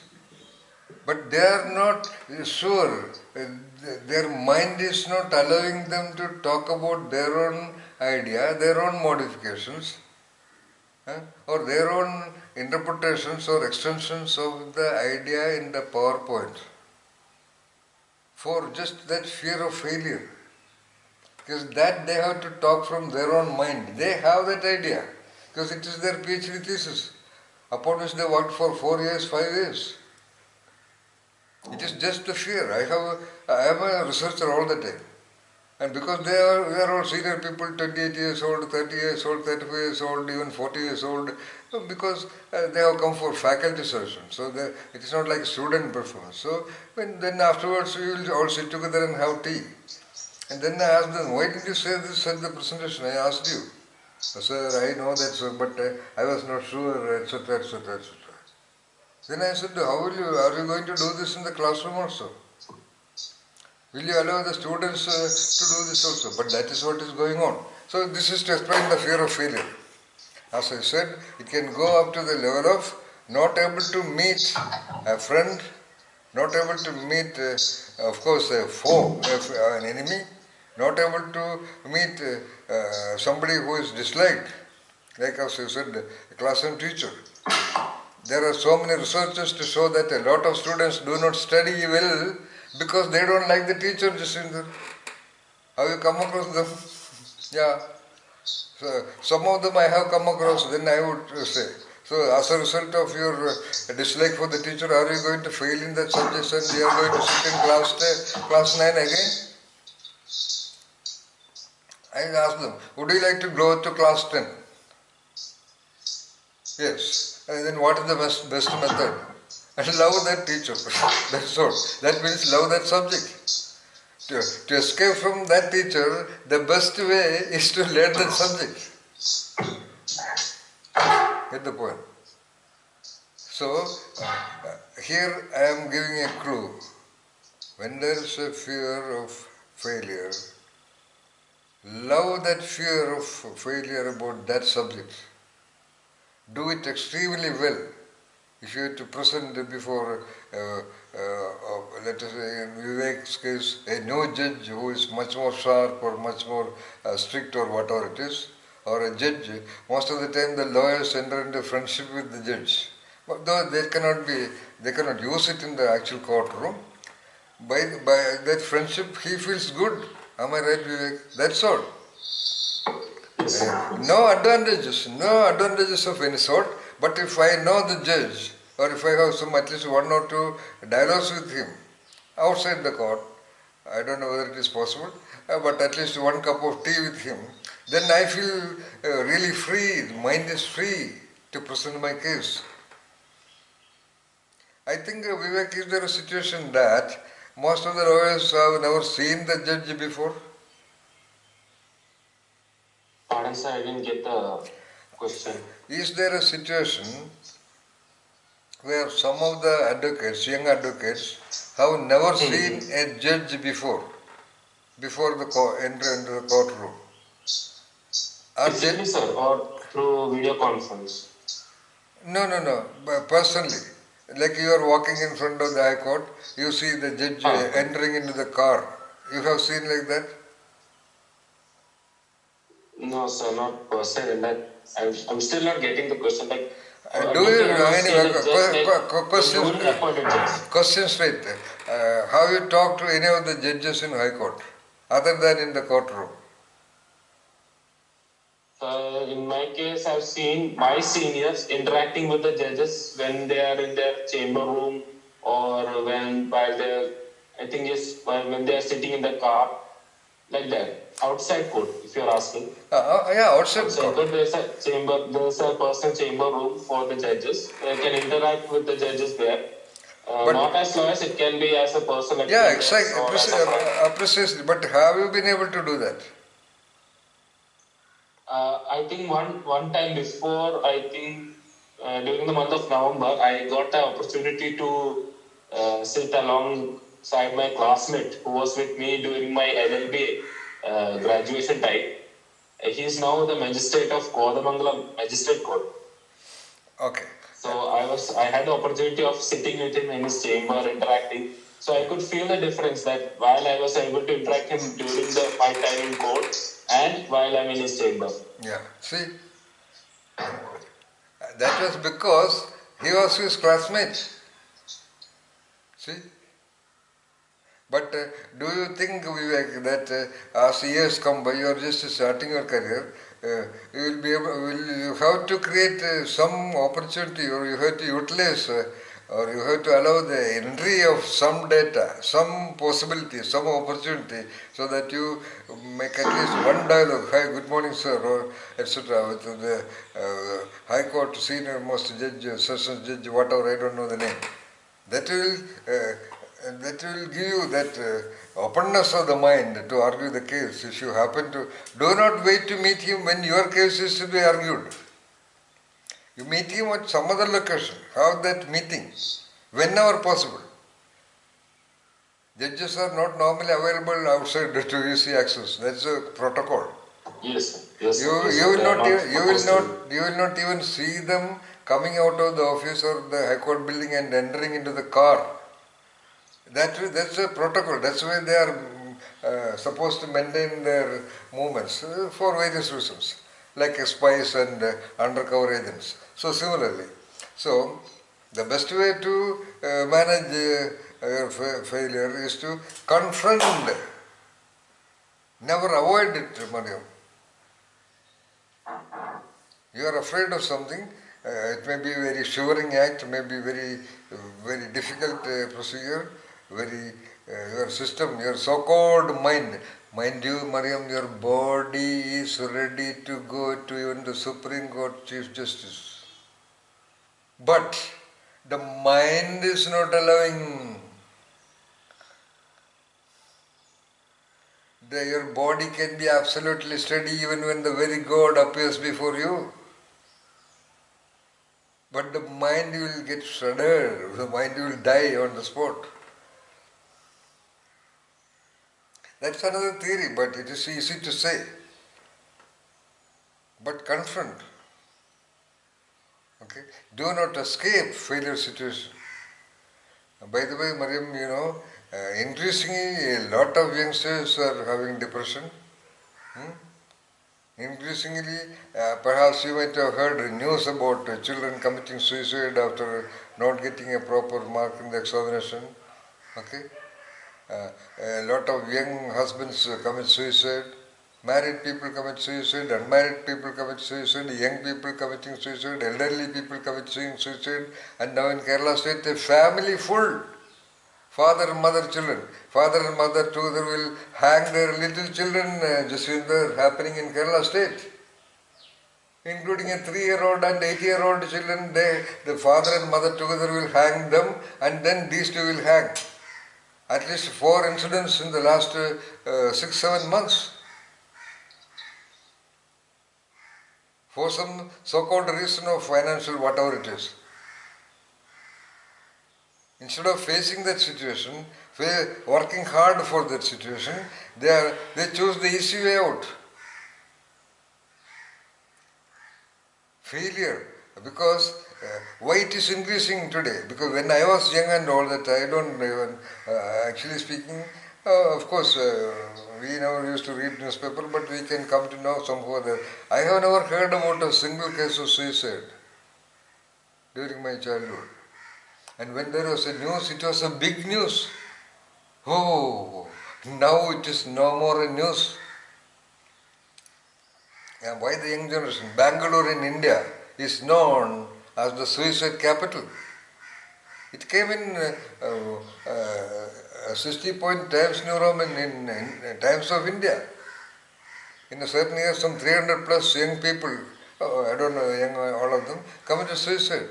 But they are not sure, their mind is not allowing them to talk about their own idea, their own modifications, or their own interpretations or extensions of the idea in the PowerPoint. For just that fear of failure. Because that they have to talk from their own mind. They have that idea. Because it is their PhD thesis, upon which they worked for 4 years, 5 years. It is just the fear. I am a researcher all the time. And because we are all senior people, 28 years old, 30 years old, 35 years old, even 40 years old, because they have come for faculty session. So it is not like student performance. So then afterwards we will all sit together and have tea. And then I asked them, why did you say this at the presentation? I asked you. Sir, I know that, sir, but I was not sure, etc., etc., etc. Then I said, are you going to do this in the classroom also? Will you allow the students to do this also? But that is what is going on. So this is to explain the fear of failure. As I said, it can go up to the level of not able to meet a friend, not able to meet, of course, a foe, an enemy, not able to meet somebody who is disliked, like as I said, a classroom teacher. There are so many researchers to show that a lot of students do not study well because they don't like the teacher, Jacinda. Have you come across them? Yeah. So, some of them I have come across, then I would say. So as a result of your dislike for the teacher, are you going to fail in that subject and you are going to sit in class 9 again? I asked them, would you like to go to class 10? Yes. And then what is the best method? And love that teacher. That's all. That means love that subject. To escape from that teacher, the best way is to learn that subject. Get the point? So, here I am giving a clue. When there is a fear of failure, love that fear of failure about that subject. Do it extremely well. If you have to present before, let us say in Vivek's case, a new judge who is much more sharp or much more strict or whatever it is, or a judge, most of the time the lawyers enter into friendship with the judge. But though they cannot use it in the actual courtroom, by that friendship he feels good. Am I right, Vivek? That's all. No advantages of any sort, but if I know the judge, or if I have at least 1 or 2 dialogues with him outside the court, I don't know whether it is possible, but at least 1 cup of tea with him, then I feel really free, the mind is free to present my case. I think, Vivek, is there a situation that most of the lawyers have never seen the judge before? Pardon, sir, I didn't get the question. Is there a situation where some of the advocates, young advocates, have never seen a judge before the enter into the courtroom? Physically, sir, or through video conference? No. Personally, like you are walking in front of the High Court, you see the judge entering into the car. You have seen like that? No, sir, not per se. And that I'm still not getting the question. Like, Do did you they ever say anyway? that just like the Question, newly appointed judge? question straight. Have you talked to any of the judges in High Court, other than in the courtroom? In my case, I've seen my seniors interacting with the judges when they are in their chamber room or while they're, I think yes, when they are sitting in the car, like that. Outside court, if you're asking. Yeah, outside Outside court. court, there's a personal chamber room for the judges. They can interact with the judges there. But- Not as lawyers, it can be as a person like Yeah, fingers exactly, or as a friend. precisely. But have you been able to do that? I think one time before, I think during the month of November, I got the opportunity to sit alongside my classmate who was with me during my LLB graduation time. He is now the magistrate of Kodamangalam Magistrate Court. Okay. So I had the opportunity of sitting with him in his chamber, interacting. So I could feel the difference that while I was able to interact him during my time in court and while I'm in his chamber. Yeah. See, that was because he was his classmate. See. But do you think, Vivek, that as years come by, you are just starting your career, you will be able, you have to create some opportunity, or you have to utilize, or you have to allow the entry of some data, some possibility, some opportunity, so that you make at least one dialogue. Hi, good morning, sir, or etc. with the High Court senior most judge, sessions judge, whatever, I don't know the name. That will give you that openness of the mind to argue the case. If you happen to, do not wait to meet him when your case is to be argued. You meet him at some other location. Have that meeting whenever possible. Judges are not normally available outside to easy access. That's a protocol. Yes, yes. You will not even see them coming out of the office or the High Court building and entering into the car. That's a protocol. That's why they are supposed to maintain their movements for various reasons, like spies and undercover agents. So similarly, the best way to manage failure is to confront, never avoid it, Mariam. You are afraid of something. It may be a very shivering act, may be very difficult procedure. Your system, your so-called mind. Mind you, Mariam, your body is ready to go to even the Supreme Court Chief Justice. But the mind is not allowing. Your body can be absolutely steady even when the very God appears before you. But the mind will get shuddered, the mind will die on the spot. That's another theory, but it is easy to say. But confront. Okay? Do not escape failure situation. By the way, Mariam, increasingly a lot of youngsters are having depression. Increasingly, perhaps you might have heard news about children committing suicide after not getting a proper mark in the examination. Okay? A lot of young husbands commit suicide, married people commit suicide, unmarried people commit suicide, young people committing suicide, elderly people committing suicide, and now in Kerala state a family full, father, mother, children. Father and mother together will hang their little children, Jaswinder, happening in Kerala state. Including a 3-year-old and 8-year-old children, the father and mother together will hang them, and then these two will hang. At least 4 incidents in the last 6-7 months. For some so-called reason of financial whatever it is. Instead of facing that situation, working hard for that situation, they choose the easy way out. Failure. Because why it is increasing today? Because when I was young and all that, I don't even, actually speaking, Of course, we never used to read newspaper, but we can come to know somehow that I have never heard about a single case of suicide during my childhood. And when there was a news, it was a big news. Oh, now it is no more a news. And why the young generation? Bangalore in India is known as the suicide capital. It came in 60-point Times New Roman in Times of India. In a certain year, some 300 plus young people, I don't know, young all of them, committed suicide.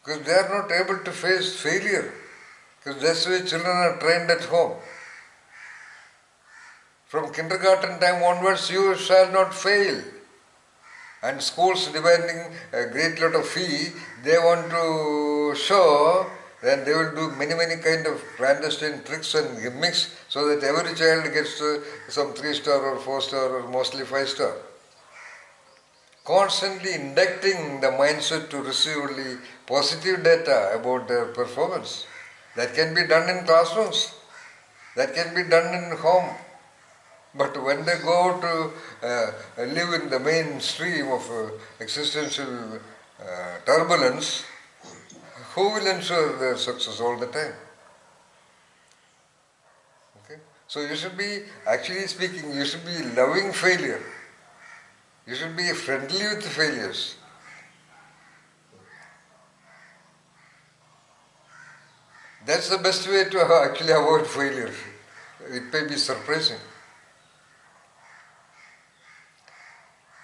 Because they are not able to face failure. Because that's why children are trained at home. From kindergarten time onwards, you shall not fail. And schools demanding a great lot of fee, they want to show that they will do many kind of clandestine tricks and gimmicks so that every child gets some 3-star or 4-star or mostly 5-star. Constantly inducting the mindset to receive only positive data about their performance. That can be done in classrooms. That can be done in home. But when they go to live in the mainstream of existential turbulence, who will ensure their success all the time? Okay? So you should be, actually speaking, you should be loving failure. You should be friendly with failures. That's the best way to actually avoid failure. It may be surprising.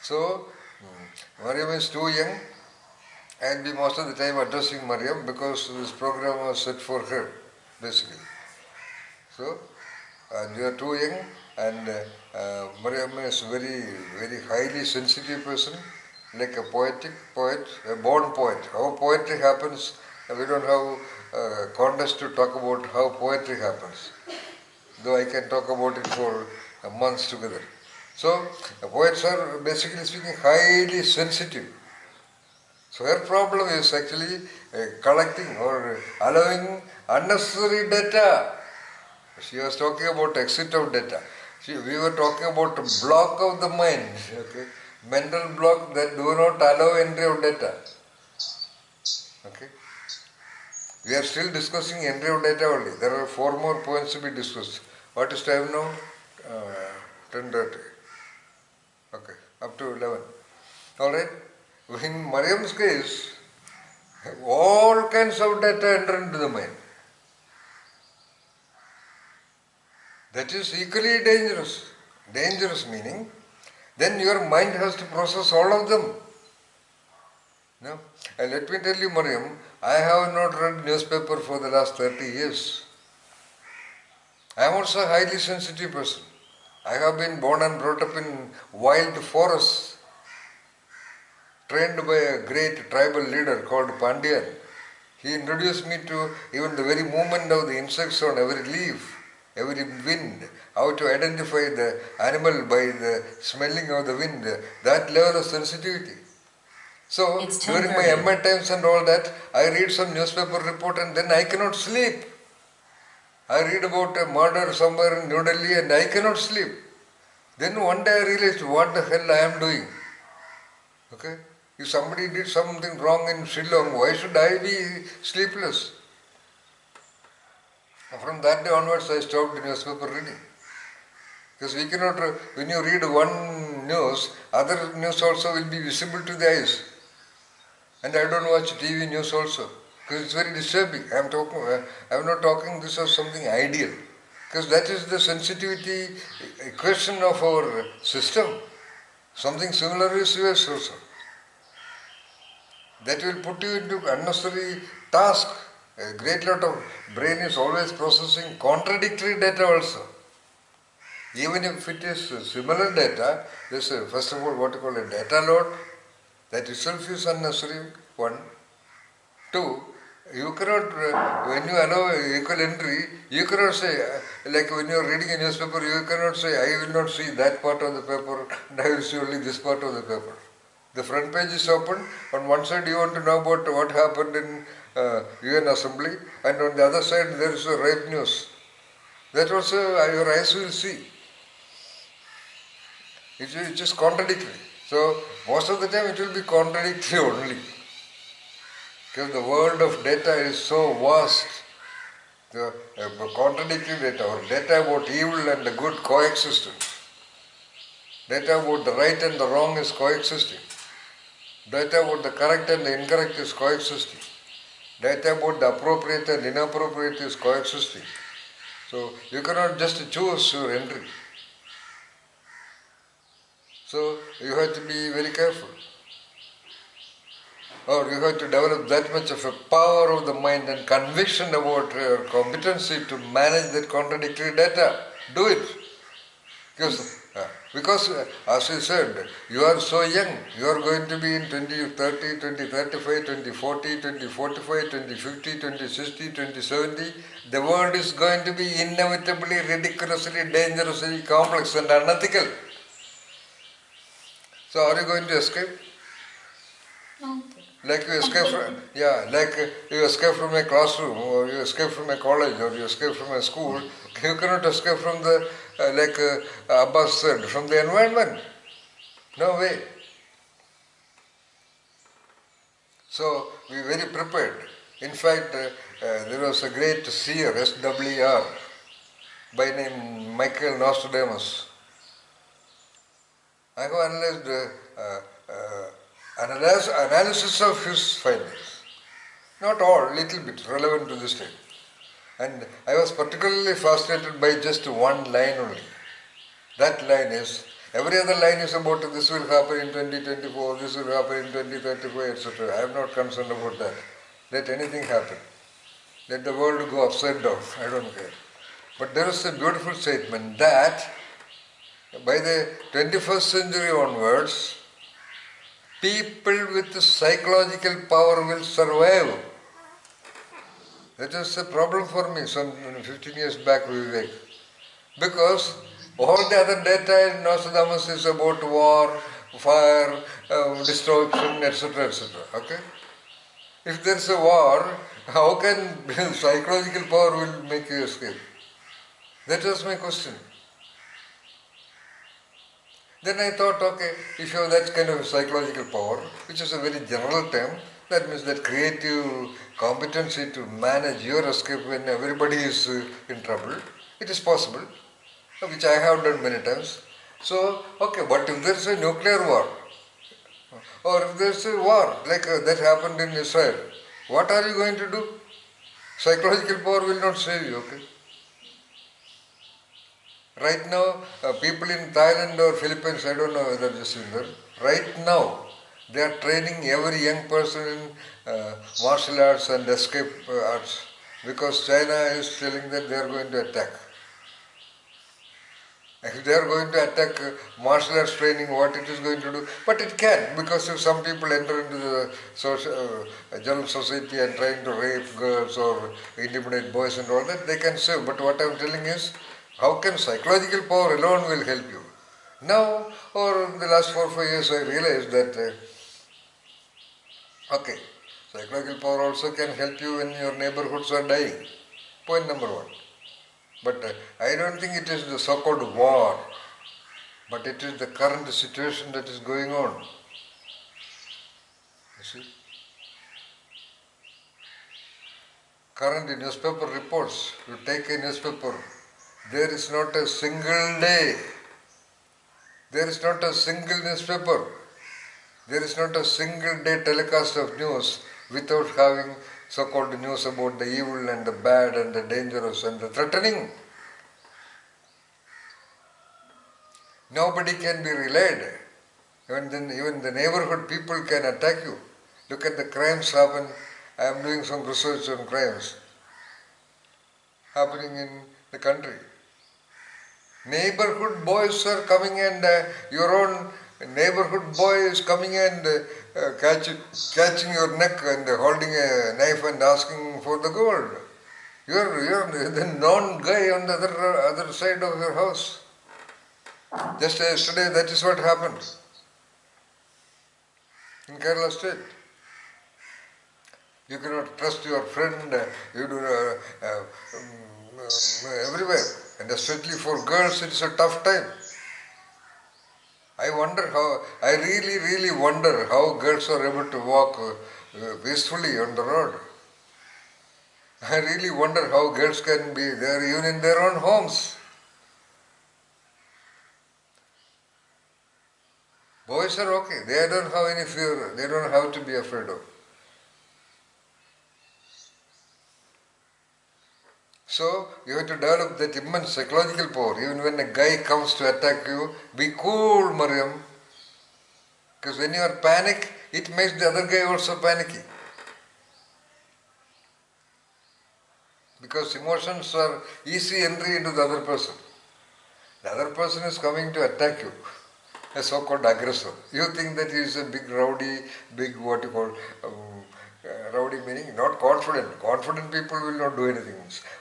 So, Mariam is too young. I'll be most of the time addressing Mariam because this program was set for her, basically. So, and you are too young, and Mariam is a very highly sensitive person, like a poetic poet, a born poet. How poetry happens, we don't have contest to talk about how poetry happens, though I can talk about it for months together. So, poets are basically speaking highly sensitive. So her problem is actually collecting or allowing unnecessary data. She was talking about exit of data. We were talking about a block of the mind, okay? Mental block that do not allow entry of data. Okay? We are still discussing entry of data only. There are 4 more points to be discussed. What is time now? 10:30. Okay, up to 11. Alright? In Mariam's case, all kinds of data enter into the mind. That is equally dangerous. Dangerous meaning, then your mind has to process all of them. No? And let me tell you, Mariam, I have not read newspaper for the last 30 years. I am also a highly sensitive person. I have been born and brought up in wild forests, trained by a great tribal leader called Pandyan. He introduced me to even the very movement of the insects on every leaf, every wind, how to identify the animal by the smelling of the wind, that level of sensitivity. So, during my MA times and all that, I read some newspaper report and then I cannot sleep. I read about a murder somewhere in New Delhi and I cannot sleep. Then one day I realized what the hell I am doing. Okay? If somebody did something wrong in Shillong, why should I be sleepless? And from that day onwards I stopped newspaper reading. Because we cannot, when you read one news, other news also will be visible to the eyes. And I don't watch TV news also. Because it's very disturbing. I am not talking this as something ideal. Because that is the sensitivity equation of our system. Something similar is yours also. That will put you into unnecessary task. A great lot of brain is always processing contradictory data also. Even if it is similar data, this is first of all what you call a data load. That itself is unnecessary, 1. 2, you cannot, when you allow equal entry, you cannot say, like when you are reading a newspaper, you cannot say, I will not see that part of the paper, and I will see only this part of the paper. The front page is open, on one side you want to know about what happened in UN Assembly, and on the other side there is a rape news. that also your eyes will see. It is contradictory. So most of the time it will be contradictory only. Because the world of data is so vast. The contradictory data, or data about evil and the good coexisting. Data about the right and the wrong is coexisting. Data about the correct and the incorrect is coexisting. Data about the appropriate and inappropriate is coexisting. So you cannot just choose your entry. So you have to be very careful. Or you have to develop that much of a power of the mind and conviction about your competency to manage that contradictory data. Do it. Because as I said, you are so young. You are going to be in 2030, 2035, 2040, 2045, 2050, 2060, 2070. The world is going to be inevitably, ridiculously, dangerously complex and unethical. So are you going to escape? No. Like you escape from a classroom, or you escape from a college, or you escape from a school. You cannot escape from the, Abbas said, from the environment. No way. So be very prepared. In fact, there was a great seer, SWR, by name Michael Nostradamus. I have analyzed analysis of his findings. Not all, little bit relevant to this time. And I was particularly fascinated by just one line only. That line is, every other line is about this will happen in 2024, this will happen in 2035, etc. I am not concerned about that. Let anything happen. Let the world go upside down. I don't care. But there is a beautiful statement that by the 21st century onwards, people with psychological power will survive. That was a problem for me some 15 years back, Vivek. Because all the other data in Nostradamus is about war, fire, destruction, etc., etc. Okay? If there is a war, how can psychological power will make you escape? That was my question. Then I thought, okay, if you have that kind of psychological power, which is a very general term, that means that creative competency to manage your escape when everybody is in trouble, it is possible, which I have done many times. So, okay, but if there is a nuclear war, or if there is a war, like that happened in Israel, what are you going to do? Psychological power will not save you, okay? Right now, people in Thailand or Philippines, I don't know whether this is there, right now, they are training every young person in martial arts and escape arts, because China is telling that they are going to attack. If they are going to attack martial arts training, what it is going to do? But it can, because if some people enter into the general society and trying to rape girls or intimidate boys and all that, they can save. But what I am telling is, how can psychological power alone will help you? Now, or in the last 4 or 5 years, I realized that, okay, psychological power also can help you when your neighborhoods are dying. Point number 1. But I don't think it is the so-called war, but it is the current situation that is going on. You see? Current newspaper reports, you take a newspaper, there is not a single day, there is not a single newspaper, there is not a single day telecast of news without having so-called news about the evil and the bad and the dangerous and the threatening. Nobody can be relied. Even the neighborhood people can attack you. Look at the crimes happen. I am doing some research on crimes happening in the country. Neighborhood boys are coming and your own neighborhood boy is coming and catching your neck and holding a knife and asking for the gold. You're the known guy on the other side of your house. Just yesterday, that is what happened in Kerala state. You cannot trust your friend, you do everywhere. And especially for girls, it's a tough time. I really wonder how girls are able to walk peacefully on the road. I really wonder how girls can be there even in their own homes. Boys are okay. They don't have any fear. They don't have to be afraid of. So you have to develop that immense psychological power. Even when a guy comes to attack you, be cool, Mariam. Because when you are panic, it makes the other guy also panicky. Because emotions are easy entry into the other person. The other person is coming to attack you, a so-called aggressor. You think that he is a big rowdy, big what you call, rowdy meaning not confident. Confident people will not do anything,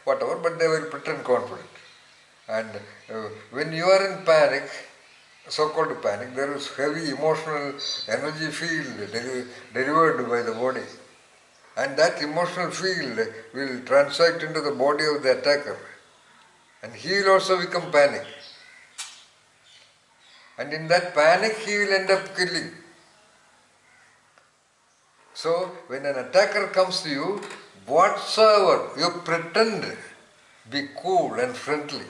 whatever, but they will pretend confident. And when you are in panic, so-called panic, there is heavy emotional energy field delivered by the body. And that emotional field will transact into the body of the attacker. And he will also become panic. And in that panic, he will end up killing. So, when an attacker comes to you, whatsoever, you pretend, be cool and friendly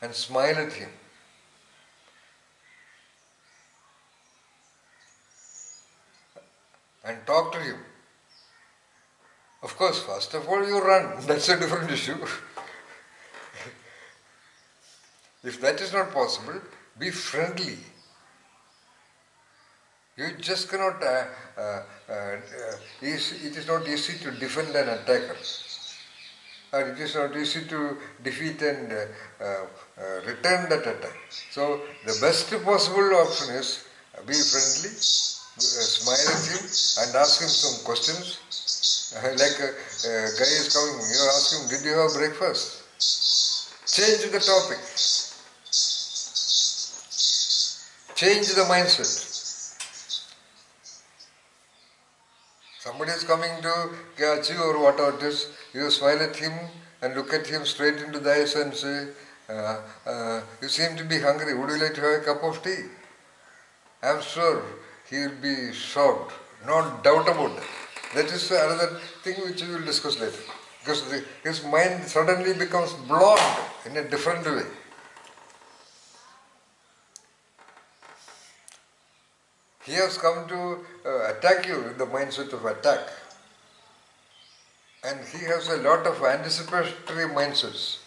and smile at him. And talk to him. Of course, first of all, you run. That's a different issue. If that is not possible, be friendly. You just cannot, it is not easy to defend an attacker. Or it is not easy to defeat and return that attack. So the best possible option is be friendly, smile at him and ask him some questions. Like a guy is coming, you ask him, did you have breakfast? Change the topic. Change the mindset. Somebody is coming to catch you or whatever it is, you smile at him and look at him straight into the eyes and say, you seem to be hungry, would you like to have a cup of tea? I am sure he will be shocked, no doubt about that. That is another thing which we will discuss later. Because his mind suddenly becomes blonde in a different way. He has come to attack you with the mindset of attack. And he has a lot of anticipatory mindsets.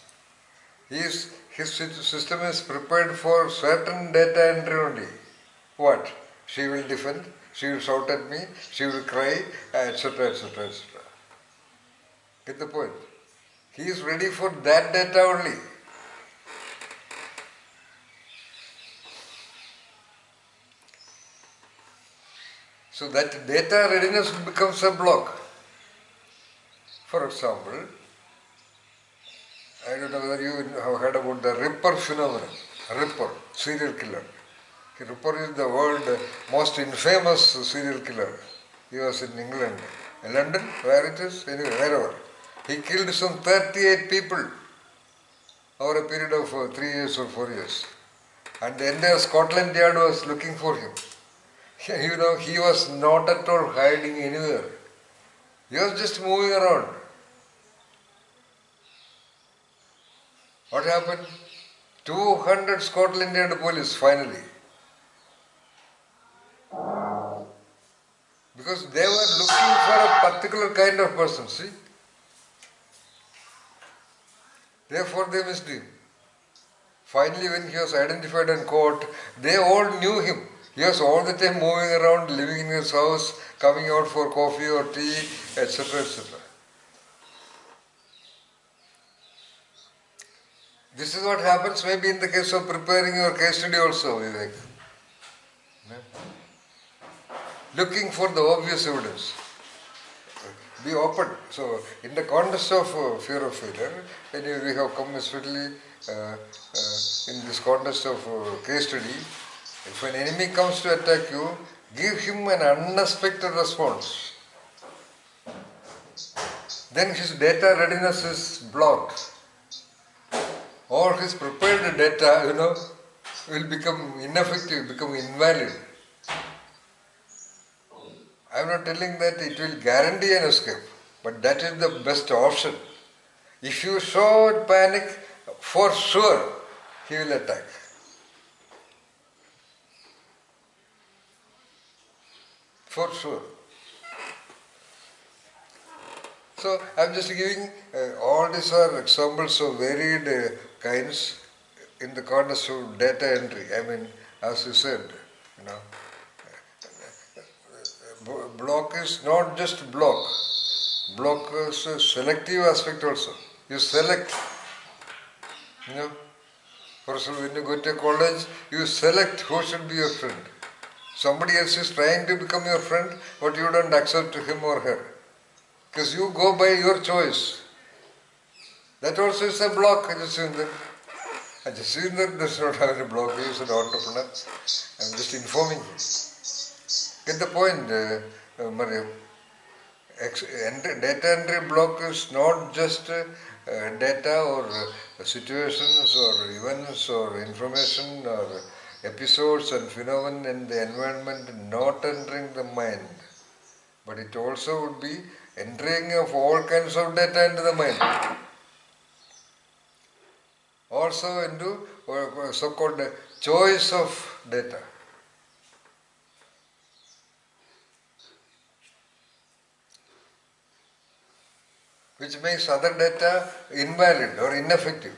His system is prepared for certain data entry only. What? She will defend, she will shout at me, she will cry, etc., etc., etc. Get the point? He is ready for that data only. So that data readiness becomes a block. For example, I don't know whether you have heard about the Ripper phenomenon. Ripper, serial killer. Ripper is the world's most infamous serial killer. He was in England, in London, where it is, anyway, wherever. He killed some 38 people over a period of 3 years or 4 years. And the entire Scotland Yard was looking for him. You know, he was not at all hiding anywhere. He was just moving around. What happened? 200 Scotland Yard police finally. Because they were looking for a particular kind of person, see? Therefore they missed him. Finally when he was identified and caught, they all knew him. He was all the time moving around, living in his house, coming out for coffee or tea, etc., etc. This is what happens maybe in the case of preparing your case study also, Vivek. Looking for the obvious evidence. Be open. So, in the context of fear of failure, anyway, we have come especially in this context of case study. If an enemy comes to attack you, give him an unexpected response. Then his data readiness is blocked. all his prepared data, will become ineffective, become invalid. I am not telling that it will guarantee an escape, but that is the best option. If you show panic, for sure he will attack. For sure. So I am just giving all these are examples of varied kinds in the context of data entry. I mean, as you said, block is not just block. Block is a selective aspect also. You select. For example, when you go to a college, you select who should be your friend. Somebody else is trying to become your friend, but you don't accept him or her. Because you go by your choice. That also is a block, Jaswinder. Jaswinder does not have any block, he is an entrepreneur. I am just informing you. Get the point, Mariam. Data entry block is not just data or situations or events or information or episodes and phenomena in the environment not entering the mind, but it also would be entering of all kinds of data into the mind. Also into so-called choice of data. Which makes other data invalid or ineffective.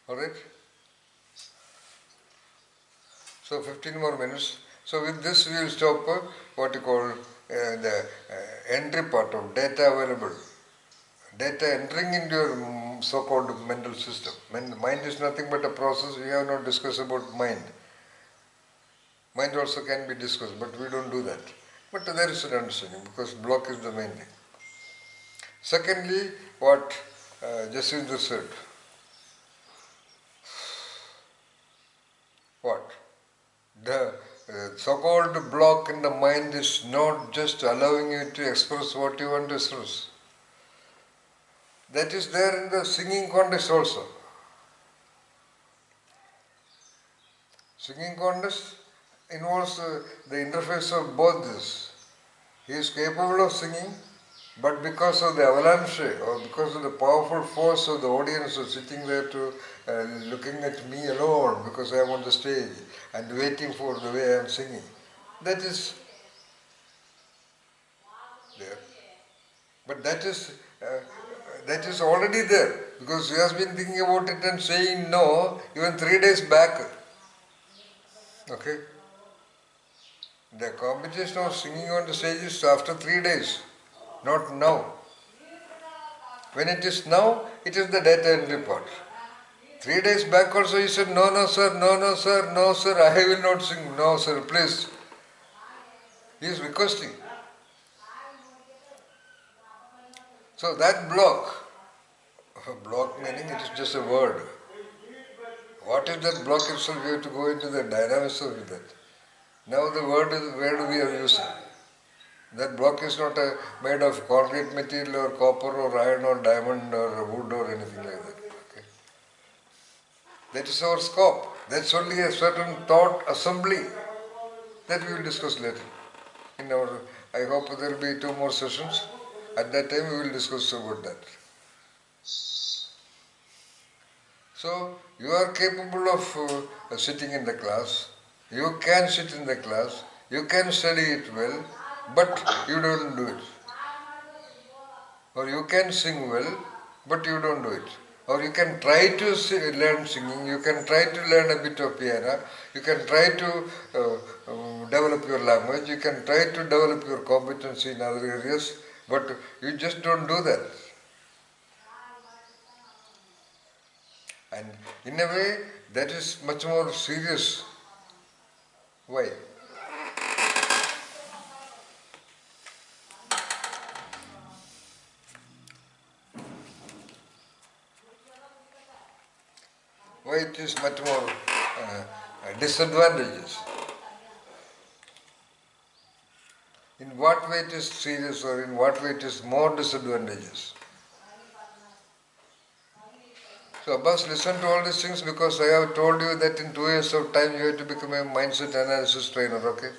Alright? So 15 more minutes. So with this we will stop what you call the entry part of data available. Data entering into your so-called mental system. Mind is nothing but a process. We have not discussed about mind. Mind also can be discussed, but we don't do that. But there is an understanding because block is the main thing. Secondly, what Jaswinder said. What? The so-called block in the mind is not just allowing you to express what you want to express. That is there in the singing contest also. Singing contest involves the interface of both this. He is capable of singing, but because of the avalanche or because of the powerful force of the audience who is sitting there to looking at me alone because I am on the stage and waiting for the way I am singing, that is there. But that is already there because he has been thinking about it and saying no even 3 days back. Okay? The competition of singing on the stage is after 3 days, not now. When it is now, it is the data entry part. 3 days back also he said, no sir, no sir, I will not sing, no sir, please. He is requesting. So that block meaning it is just a word. What is that block itself? We have to go into the dynamics of that. Now the word is where do we are using? That block is not made of concrete material or copper or iron or diamond or wood or anything like that. Okay? That is our scope. That's only a certain thought assembly that we will discuss later. I hope there will be 2 more sessions. At that time we will discuss about that. So you are capable of sitting in the class. You can sit in the class. You can study it well, but you don't do it. Or you can sing well, but you don't do it. Or you can try to learn singing, you can try to learn a bit of piano, you can try to develop your language, you can try to develop your competency in other areas, but you just don't do that. And in a way, that is much more serious. Why? Why it is much more disadvantageous? In what way it is serious or in what way it is more disadvantageous? So Abbas, listen to all these things because I have told you that in 2 years of time you have to become a mindset analysis trainer, okay?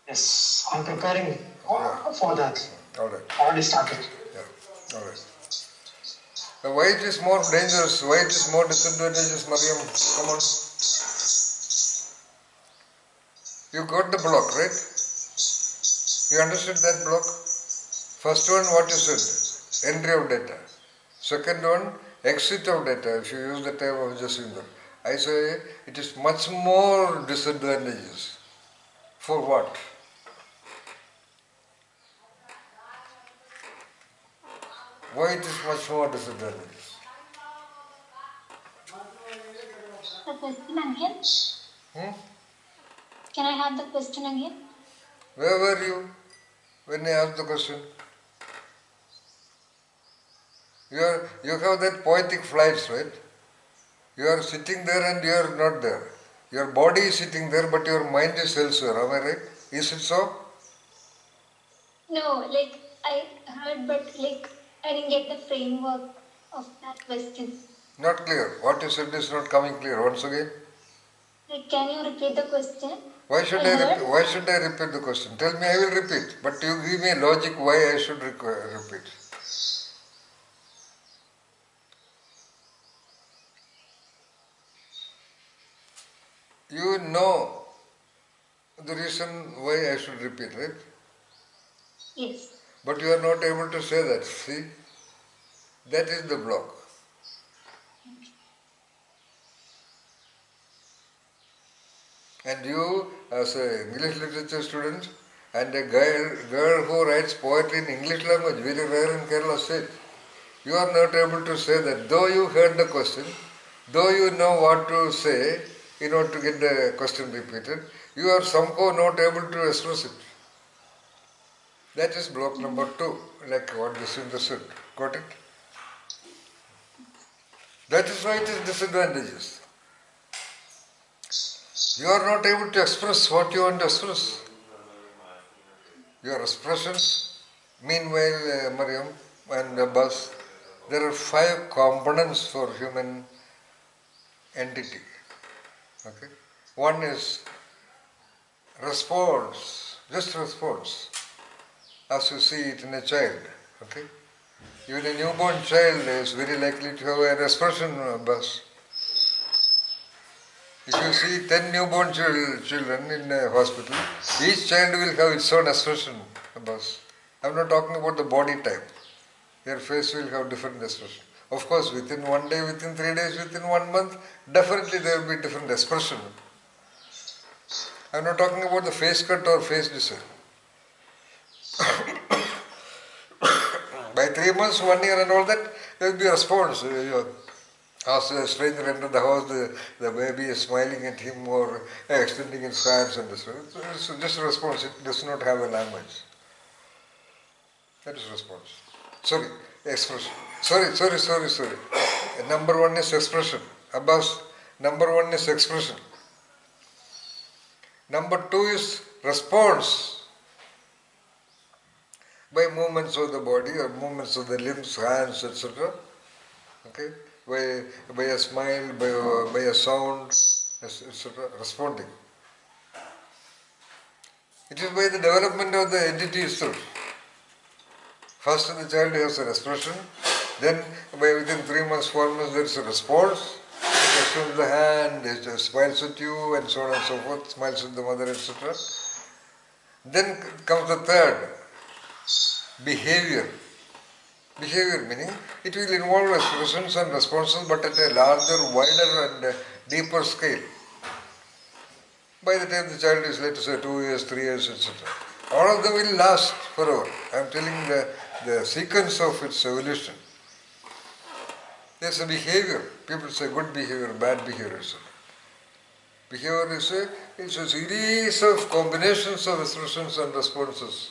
Yes, I'm preparing Yeah. for that. Alright. Already started. Yeah. Alright. Why it is more dangerous? Why it is more disadvantageous, Mariam? Come on. You got the block, right? You understood that block? First one, what you said, entry of data. Second one, exit of data, if you use the term of Jasinder. I say it is much more disadvantageous. For what? Why it is much more disadvantageous? The question again? Hmm? Can I have the question again? Where were you when I asked the question? You have that poetic flights, right? You are sitting there and you are not there. Your body is sitting there but your mind is elsewhere, am I right? Is it so? No, like I heard, but like I didn't get the framework of that question. Not clear. What you said is not coming clear. Once again. Like, can you repeat the question? Why should why should I repeat the question? Tell me, I will repeat. But you give me a logic why I should repeat. You know the reason why I should repeat, right? Yes. But you are not able to say that. See? That is the block. And you, as an English literature student, and a girl who writes poetry in English language, very rare in Kerala state, you are not able to say that. Though you heard the question, though you know what to say in order to get the question repeated, you are somehow not able to express it. That is block number 2, like what Jacinta said. Got it? That is why it is disadvantageous. You are not able to express what you want to express. Your expressions, meanwhile, Mariam and Abbas, there are 5 components for human entity. Okay? One is response, just response, as you see it in a child. Okay? Even a newborn child is very likely to have an expression, Abbas. If you see 10 newborn children in a hospital, each child will have its own expression, Abbas. I am not talking about the body type. Their face will have different expression. Of course, within 1 day, within 3 days, within 1 month, definitely there will be different expression. I am not talking about the face cut or face design. By 3 months, 1 year and all that, there will be a response. As a stranger entered the house, the baby is smiling at him or extending its hands and so. It's just a response. It does not have a language. That is response. Sorry, expression. Sorry. Number 1 is expression. Abbas, number 1 is expression. Number 2 is response. By movements of the body or movements of the limbs, hands, etc. Okay? By a smile, by a sound, etc. Responding. It is by the development of the entity itself. First the child has an expression, then within 3 months, 4 months there is a response. It extends the hand, it smiles at you and so on and so forth, smiles at the mother, etc. Then comes the third, behavior. Behavior meaning it will involve expressions and responses but at a larger, wider and deeper scale. By the time the child is, let us say, 2 years, 3 years, etc. All of them will last forever. I am telling the sequence of its evolution. There is a behavior. People say good behavior, bad behavior, etc. Behavior is a series of combinations of expressions and responses.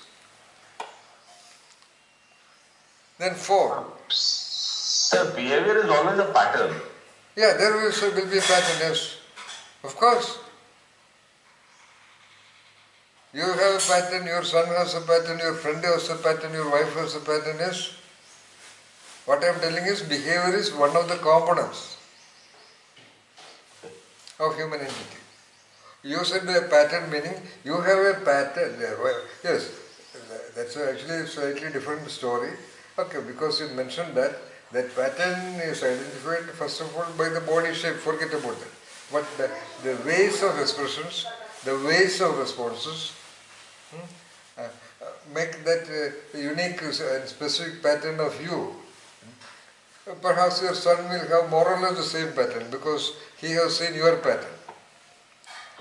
Then 4. Sir, behavior is always a pattern. Yeah, there will be a pattern, yes. Of course. You have a pattern, your son has a pattern, your friend has a pattern, your wife has a pattern, yes. What I am telling is behavior is one of the components of human entity. You said a pattern, meaning you have a pattern. Yes, that's actually a slightly different story. Okay, because you mentioned that pattern is identified first of all by the body shape, forget about that. But the ways of expressions, the ways of responses, make that unique and specific pattern of you. Perhaps your son will have more or less the same pattern because he has seen your pattern.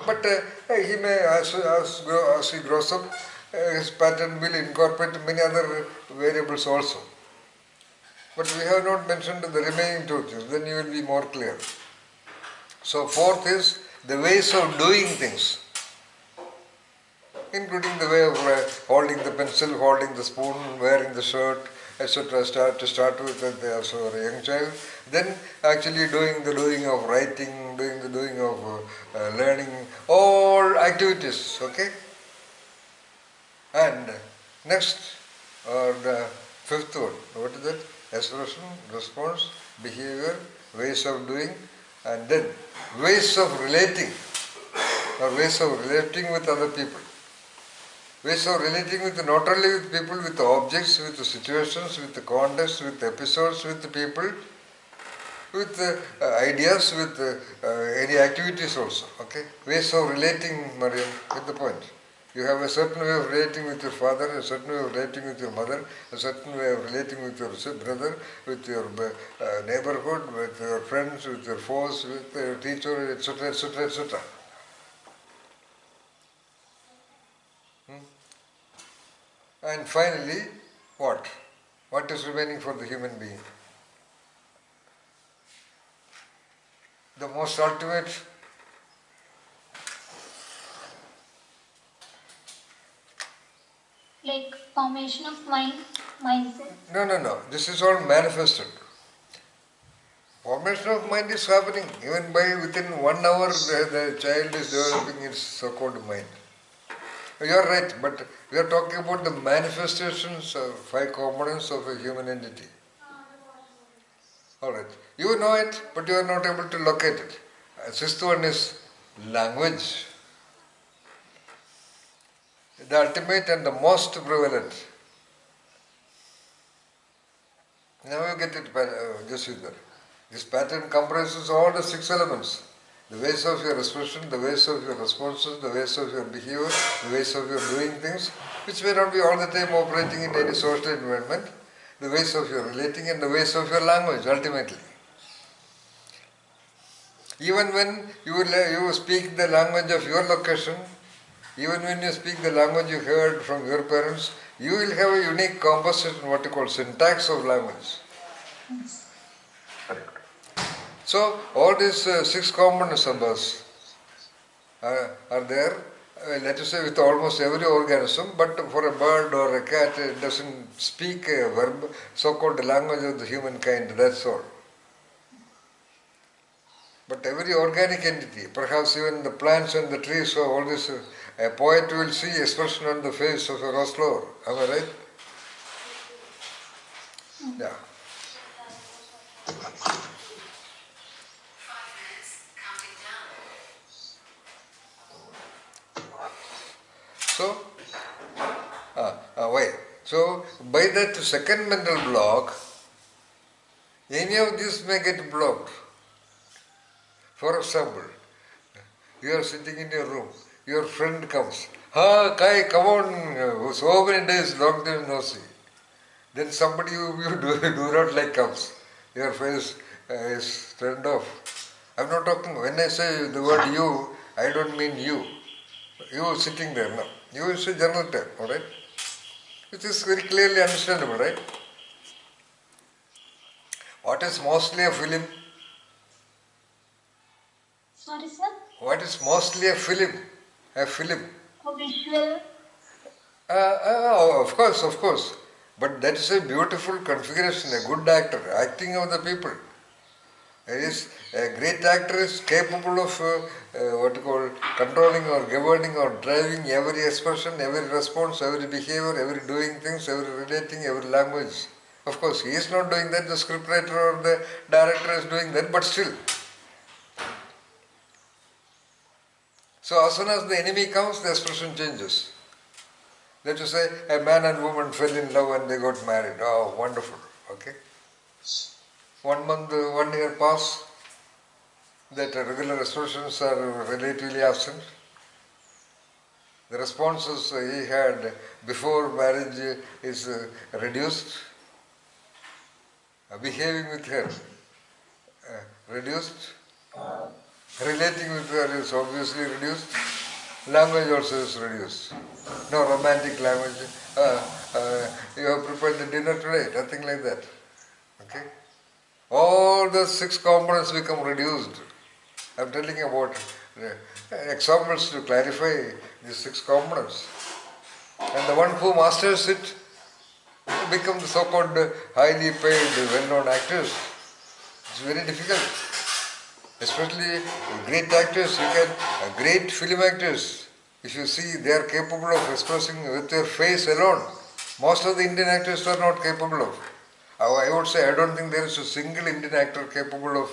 But he may, as he grows up, his pattern will incorporate many other variables also. But we have not mentioned the remaining two things, then you will be more clear. So fourth is the ways of doing things, including the way of holding the pencil, holding the spoon, wearing the shirt, etc. To start with as a young child. Then actually doing the doing of writing, doing the doing of learning, all activities, okay? And next, the fifth one, what is that? Expression, response, behavior, ways of doing, and then ways of relating, or ways of relating with other people. Ways of relating with not only with people, with the objects, with the situations, with the context, with the episodes, with the people, with ideas, with any activities also. Okay? Ways of relating, Mariam, get the point. You have a certain way of relating with your father, a certain way of relating with your mother, a certain way of relating with your brother, with your neighborhood, with your friends, with your foes, with your teacher, etc., etc., etc. And finally, what? What is remaining for the human being? The most ultimate Like formation of mindset. No. This is all manifested. Formation of mind is happening. Even by within 1 hour, the child is developing its so-called mind. You are right, but we are talking about the manifestations of 5 components of a human entity. Alright. You know it, but you are not able to locate it. Sixth one is language. The ultimate and the most prevalent. Now you get it, Jaswindar. This pattern comprises all the 6 elements. The ways of your expression, the ways of your responses, the ways of your behavior, the ways of your doing things, which may not be all the time operating in any social environment, the ways of your relating and the ways of your language, ultimately. Even when you speak the language of your location, even when you speak the language you heard from your parents, you will have a unique composition, what you call syntax of language. So all these 6 components of us are there, let us say with almost every organism, but for a bird or a cat it doesn't speak a verb, so-called language of the humankind, that's all. But every organic entity, perhaps even the plants and the trees, so all this, a poet will see expression on the face of a rose flower, am I right? Yeah. So, why? So, by that second mental block, any of these may get blocked. For example, you are sitting in your room, your friend comes, Kai, come on, so many days, long time no see. Then somebody you do not like comes, your face is turned off. I'm not talking, when I say the word you, I don't mean you. You sitting there now. You is a general term, alright? Which is very clearly understandable, right? What is mostly a film? Sorry, sir? What is mostly a film? A film. A visual. Of course. But that is a beautiful configuration, a good actor, acting of the people. A great actor is capable of controlling or governing or driving every expression, every response, every behavior, every doing things, every relating, every language Of course, he is not doing that, the scriptwriter or the director is doing that, but still. So as soon as the enemy comes, the expression changes. Let us say a man and woman fell in love and they got married. Oh, wonderful. Okay. 1 month, 1 year pass, that regular expressions are relatively absent. The responses he had before marriage is reduced. Behaving with her reduced. Relating with her is obviously reduced. Language also is reduced. No romantic language. You have prepared the dinner today, nothing like that. Okay? All the 6 components become reduced. I am telling you about examples to clarify these 6 components. And the one who masters it become the so-called highly paid, well-known actors. It's very difficult. Especially great actors, great film actors. If you see, they are capable of expressing with their face alone. Most of the Indian actors are not capable of. I would say, I don't think there is a single Indian actor capable of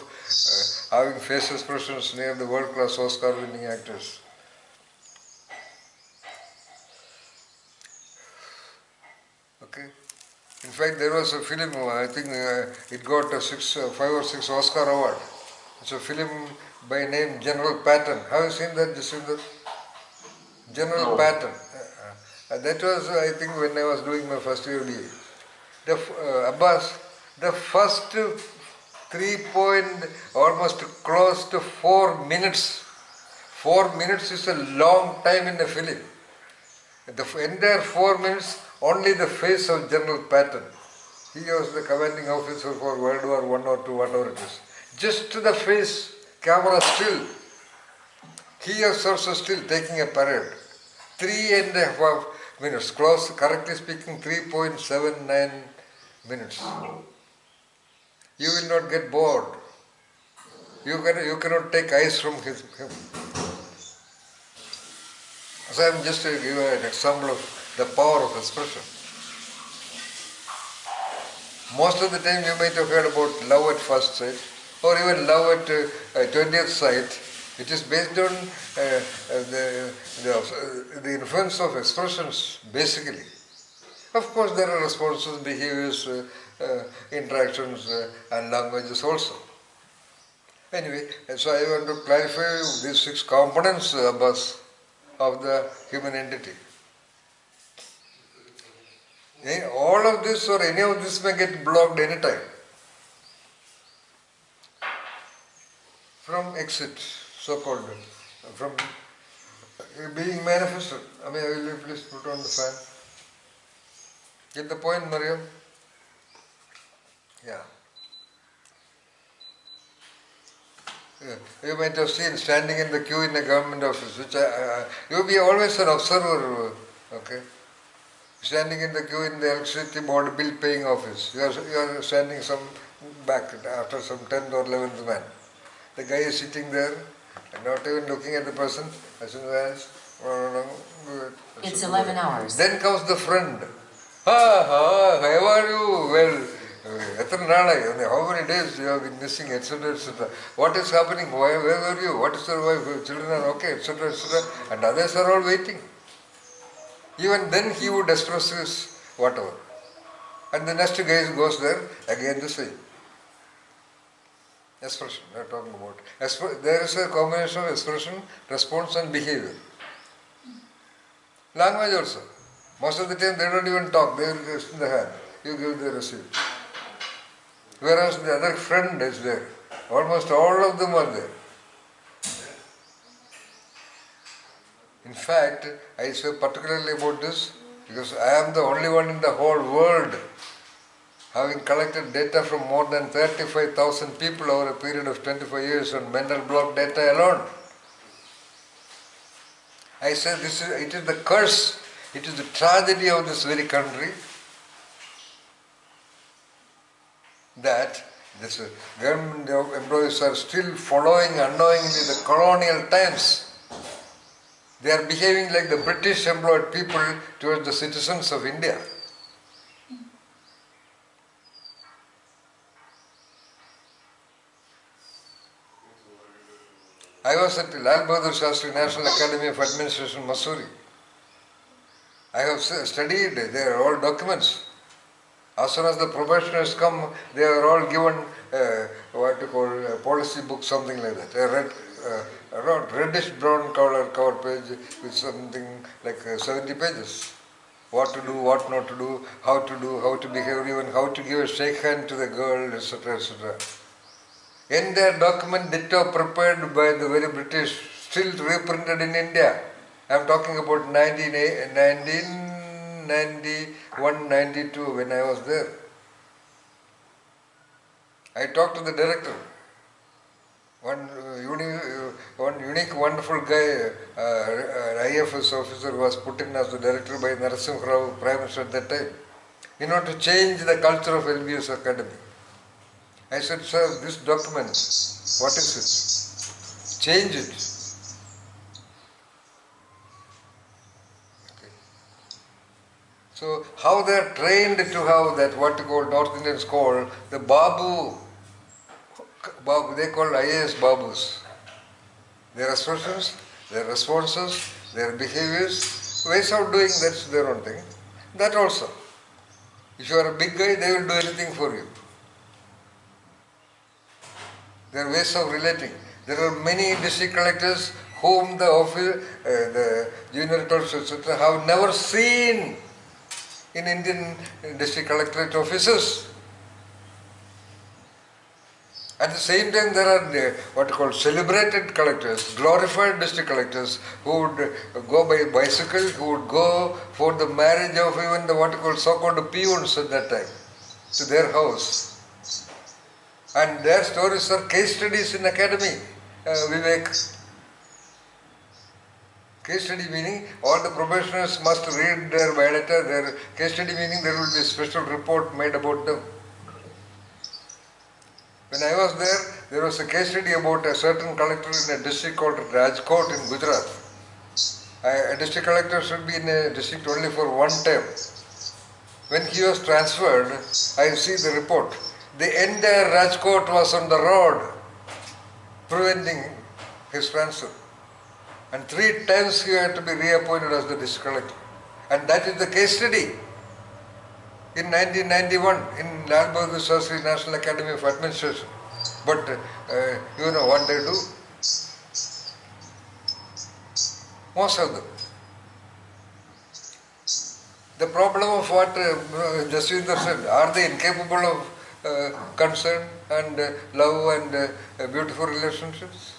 having face expressions near the world-class Oscar-winning actors. Okay. In fact, there was a film, I think it got 5 or 6 Oscar award. It's a film by name General Patton. Have you seen that, Jacinda? General Patton. That was, I think, when I was doing my first year BA. Abbas, the first almost close to 4 minutes. 4 minutes is a long time in a film. The entire 4 minutes, only the face of General Patton. He was the commanding officer for World War I or II, whatever it is. Just the face, camera still. He was also still taking a parade. 3.5 minutes, close, correctly speaking, 3.79 minutes. You will not get bored. You cannot take eyes from him. So I am just to give an example of the power of expression. Most of the time you might have heard about love at first sight, or even love at 20th sight. It is based on the influence of expressions, basically. Of course, there are responses, behaviors, interactions, and languages also. Anyway, so I want to clarify these 6 components, Abbas, of the human entity. All of this or any of this may get blocked anytime. From exit, so-called, from being manifested. Will you please put on the fan? Get the point, Mariam? Yeah. You might have seen standing in the queue in a government office, which you be always an observer, okay? Standing in the queue in the electricity board bill paying office. You are standing some back after some 10th or 11th man. The guy is sitting there and not even looking at the person. As soon as it's 11 hours. Then comes the friend. How are you? Well, how many days you have been missing, etc., etc. What is happening? Where were you? What is your wife? Children are okay, etc., etc. And others are all waiting. Even then he would express his whatever. And the next guy goes there, again the same. Expression, we are talking about. There is a combination of expression, response and behavior. Language also. Most of the time they don't even talk, they will just in the hand. You give, they receive. Whereas the other friend is there. Almost all of them are there. In fact, I say particularly about this because I am the only one in the whole world having collected data from more than 35,000 people over a period of 25 years on mental block data alone. I say it is the curse, it is the tragedy of this very country that this government employees are still following unknowingly the colonial times. They are behaving like the British employed people towards the citizens of India. was at Lal Bahadur Shastri National Academy of Administration, Mussoorie. I have studied their all documents. As soon as the professionals come, they are all given what you call a policy book, something like that. A reddish brown color cover page with something like 70 pages. What to do, what not to do, how to behave, even how to give a shake hand to the girl, etc., etc. In their document ditto prepared by the very British, still reprinted in India. I am talking about 1991-92 when I was there. I talked to the director. One unique, wonderful guy, IFS officer, was put in as the director by Narasimha Rao, Prime Minister at that time, in order to change the culture of LBS Academy. I said, sir, this document, what is it? Change it. Okay. So, how they are trained to have that, what you call, North Indians call, the Babu, they call IAS Babus. Their expressions, their responses, their behaviors, ways of doing, that's their own thing. That also. If you are a big guy, they will do anything for you. Their ways of relating. There are many district collectors whom the office, the junior clerks, etc., have never seen in Indian district collectorate offices. At the same time, there are what you call celebrated collectors, glorified district collectors, who would go by bicycle, who would go for the marriage of even the what you call so-called peons at that time, to their house. And their stories are case studies in academy, Vivek. Case study meaning all the professionals must read their biodata, their case study meaning there will be a special report made about them. When I was there was a case study about a certain collector in a district called Rajkot in Gujarat. A district collector should be in a district only for one term. When he was transferred, I see the report. The entire Rajkot was on the road, preventing his transfer. And 3 times he had to be reappointed as the district collector. And that is the case study. In 1991, in Lal Bahadur Shastri National Academy of Administration. But you know what they do? Most of them. The problem of what Jaswinder said, are they incapable of concern and love and beautiful relationships?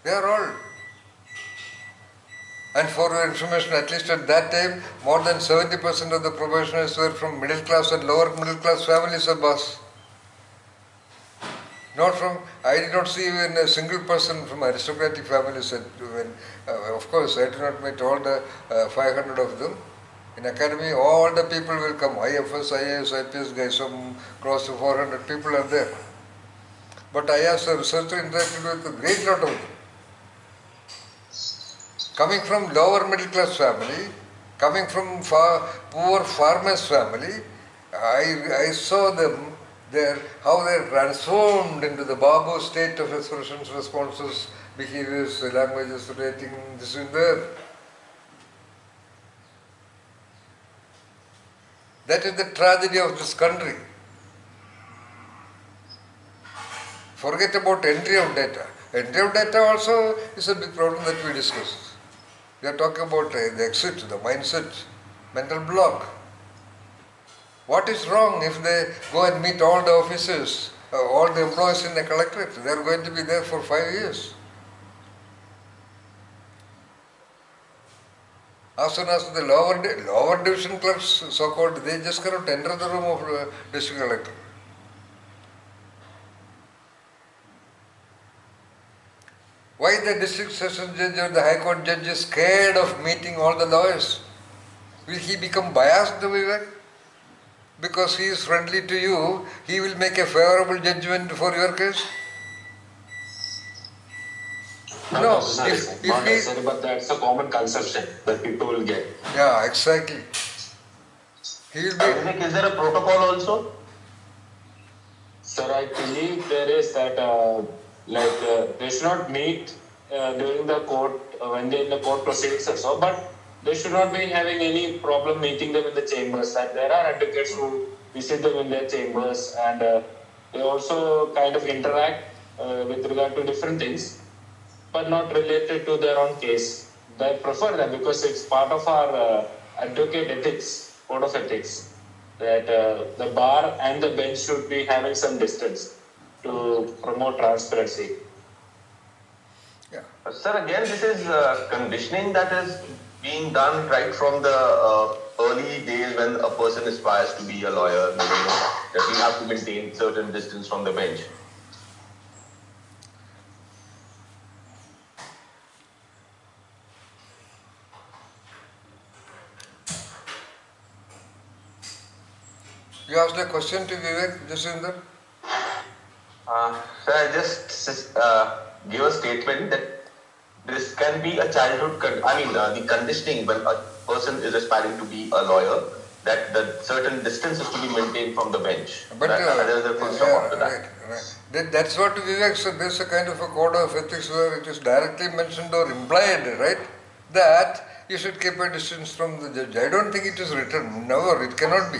They are all. And for your information, at least at that time, more than 70% of the professionals were from middle class and lower middle class families of boss. Not from, I did not see even a single person from aristocratic families. Of course, I did not meet all the 500 of them. In academy, all the people will come, IFS, IAS, IPS guys, some close to 400 people are there. But I as a researcher interacted with a great lot of them. Coming from lower middle class family, coming from poor farmers family, I saw them there, how they are transformed into the Babu state of expressions, responses, behaviors, languages, rating, this and that. That is the tragedy of this country. Forget about entry of data. Entry of data also is a big problem that we discussed. We are talking about the exit, the mindset, mental block. What is wrong if they go and meet all the officers, all the employees in the collectorate? They are going to be there for 5 years. As soon as the lower division clerks, so-called, they just cannot enter the room of the district collector. Why the district session judge or the high court judge is scared of meeting all the lawyers? Will he become biased, Vivek? Because he is friendly to you, he will make a favorable judgment for your case? No, but that's a common conception that people will get. Yeah, exactly. He will be. Is there a protocol also? Sir, I believe there is that Like they should not meet during the court when they're in the court proceedings or so, but they should not be having any problem meeting them in the chambers. And there are advocates who visit them in their chambers, and they also kind of interact with regard to different things, but not related to their own case. They prefer that because it's part of our advocate ethics, code of ethics, that the bar and the bench should be having some distance to promote transparency. Yeah. Sir, again, this is conditioning that is being done right from the early days when a person aspires to be a lawyer, that we have to maintain certain distance from the bench. You asked a question to Vivek, Jaswinder? Sir, I just give a statement that this can be a childhood, the conditioning when a person is aspiring to be a lawyer, that the certain distance is to be maintained from the bench. But That is the full stop after that. Right. That's what Vivek said. There's a kind of a code of ethics where it is directly mentioned or implied, right? That you should keep a distance from the judge. I don't think it is written. Never. It cannot be.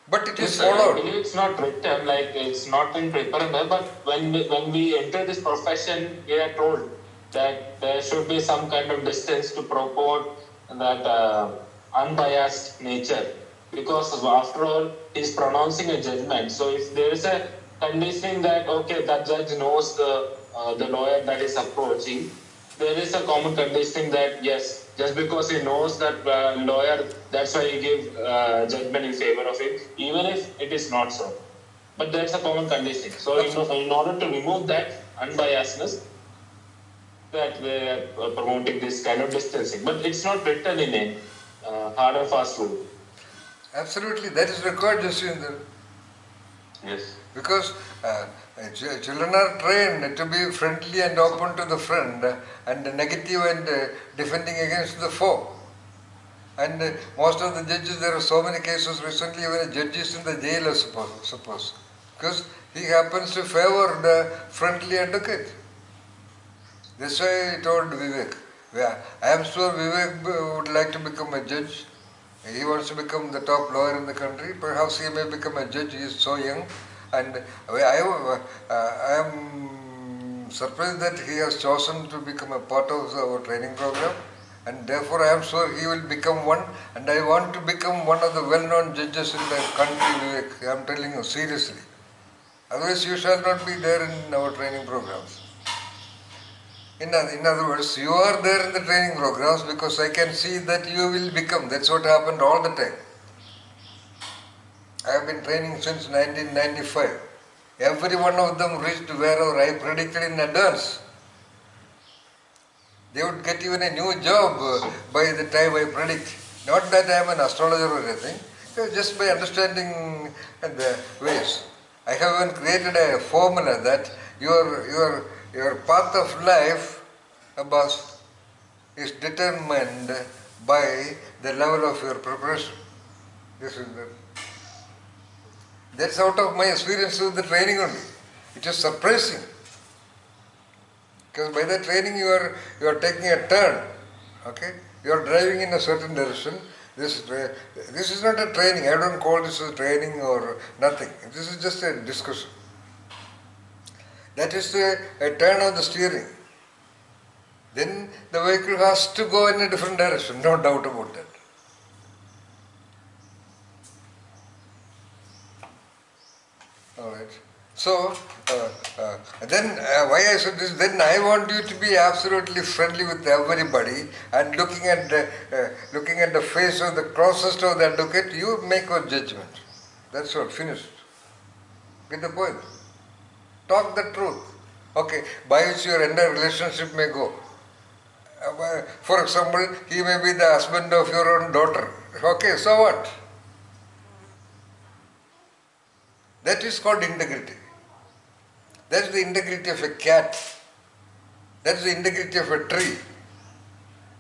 But it is followed. I believe it's not written, like it's not in paper and all, but when we enter this profession, we are told that there should be some kind of distance to promote that unbiased nature. Because after all, he's pronouncing a judgment. So if there is a conditioning that, okay, that judge knows the lawyer that is approaching, there is a common conditioning that, yes, just because he knows that lawyer, that's why he give judgment in favor of him, even if it is not so. But there's a common conditioning. So in order to remove that unbiasedness, that we are promoting this kind of distancing. But it's not written in a hard and fast rule. Absolutely. That is required, Jaswinder. Yes. Because children are trained to be friendly and open to the friend and negative and defending against the foe. And most of the judges, there are so many cases recently when a judge is in the jail, suppose, because he happens to favor the friendly advocate. That's why I told Vivek. Yeah, I am sure Vivek would like to become a judge. He wants to become the top lawyer in the country. Perhaps he may become a judge. He is so young. And I am surprised that he has chosen to become a part of our training program. And therefore I am sure he will become one. And I want to become one of the well-known judges in the country, Vivek. I am telling you seriously. Otherwise you shall not be there in our training programs. In other words, you are there in the training programs because I can see that you will become. That's what happened all the time. I have been training since 1995. Every one of them reached wherever I predicted in advance. They would get even a new job by the time I predict. Not that I am an astrologer or anything, just by understanding the ways. I have even created a formula that your path of life, Abbas, is determined by the level of your preparation. That's out of my experience with the training only. It is surprising. Because by the training you are taking a turn. Okay? You are driving in a certain direction. This is not a training. I don't call this a training or nothing. This is just a discussion. That is a turn of the steering. Then the vehicle has to go in a different direction, no doubt about that. Alright. So, then why I said this, then I want you to be absolutely friendly with everybody and looking at the face of the closest of the advocate, you make your judgment. That's all, finished. Get the point? Talk the truth. Okay, by which your entire relationship may go. For example, he may be the husband of your own daughter. Okay, so what? That is called integrity. That's the integrity of a cat. That's the integrity of a tree.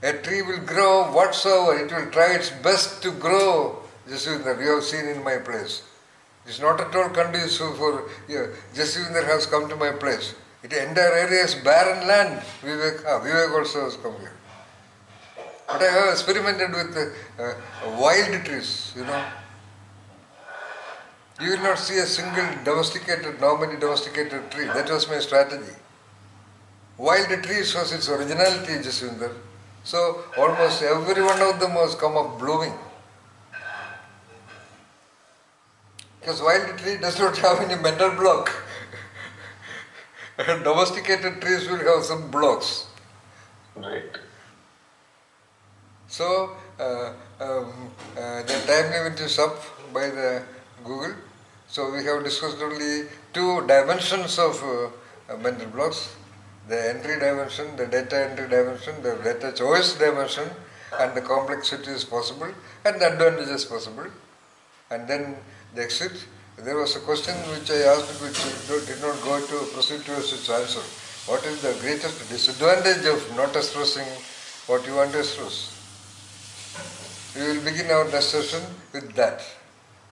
A tree will grow whatsoever. It will try its best to grow. This is that you have seen in my place. It's not at all conducive for Jaswinder has come to my place. The entire area is barren land. Vivek also has come here. But I have experimented with wild trees, You will not see a single normally domesticated tree. That was my strategy. Wild trees was its originality, Jaswinder. So almost every one of them has come up blooming. Because wild tree does not have any mental block. Domesticated trees will have some blocks. Right. So the time limit is up by the Google. So we have discussed only 2 dimensions of mental blocks. The entry dimension, the data entry dimension, the data choice dimension, and the complexity is possible, and the advantage is possible. And then the exit. There was a question which I asked which did not go to proceed towards its answer. What is the greatest disadvantage of not expressing what you want to express? We will begin our next session with that.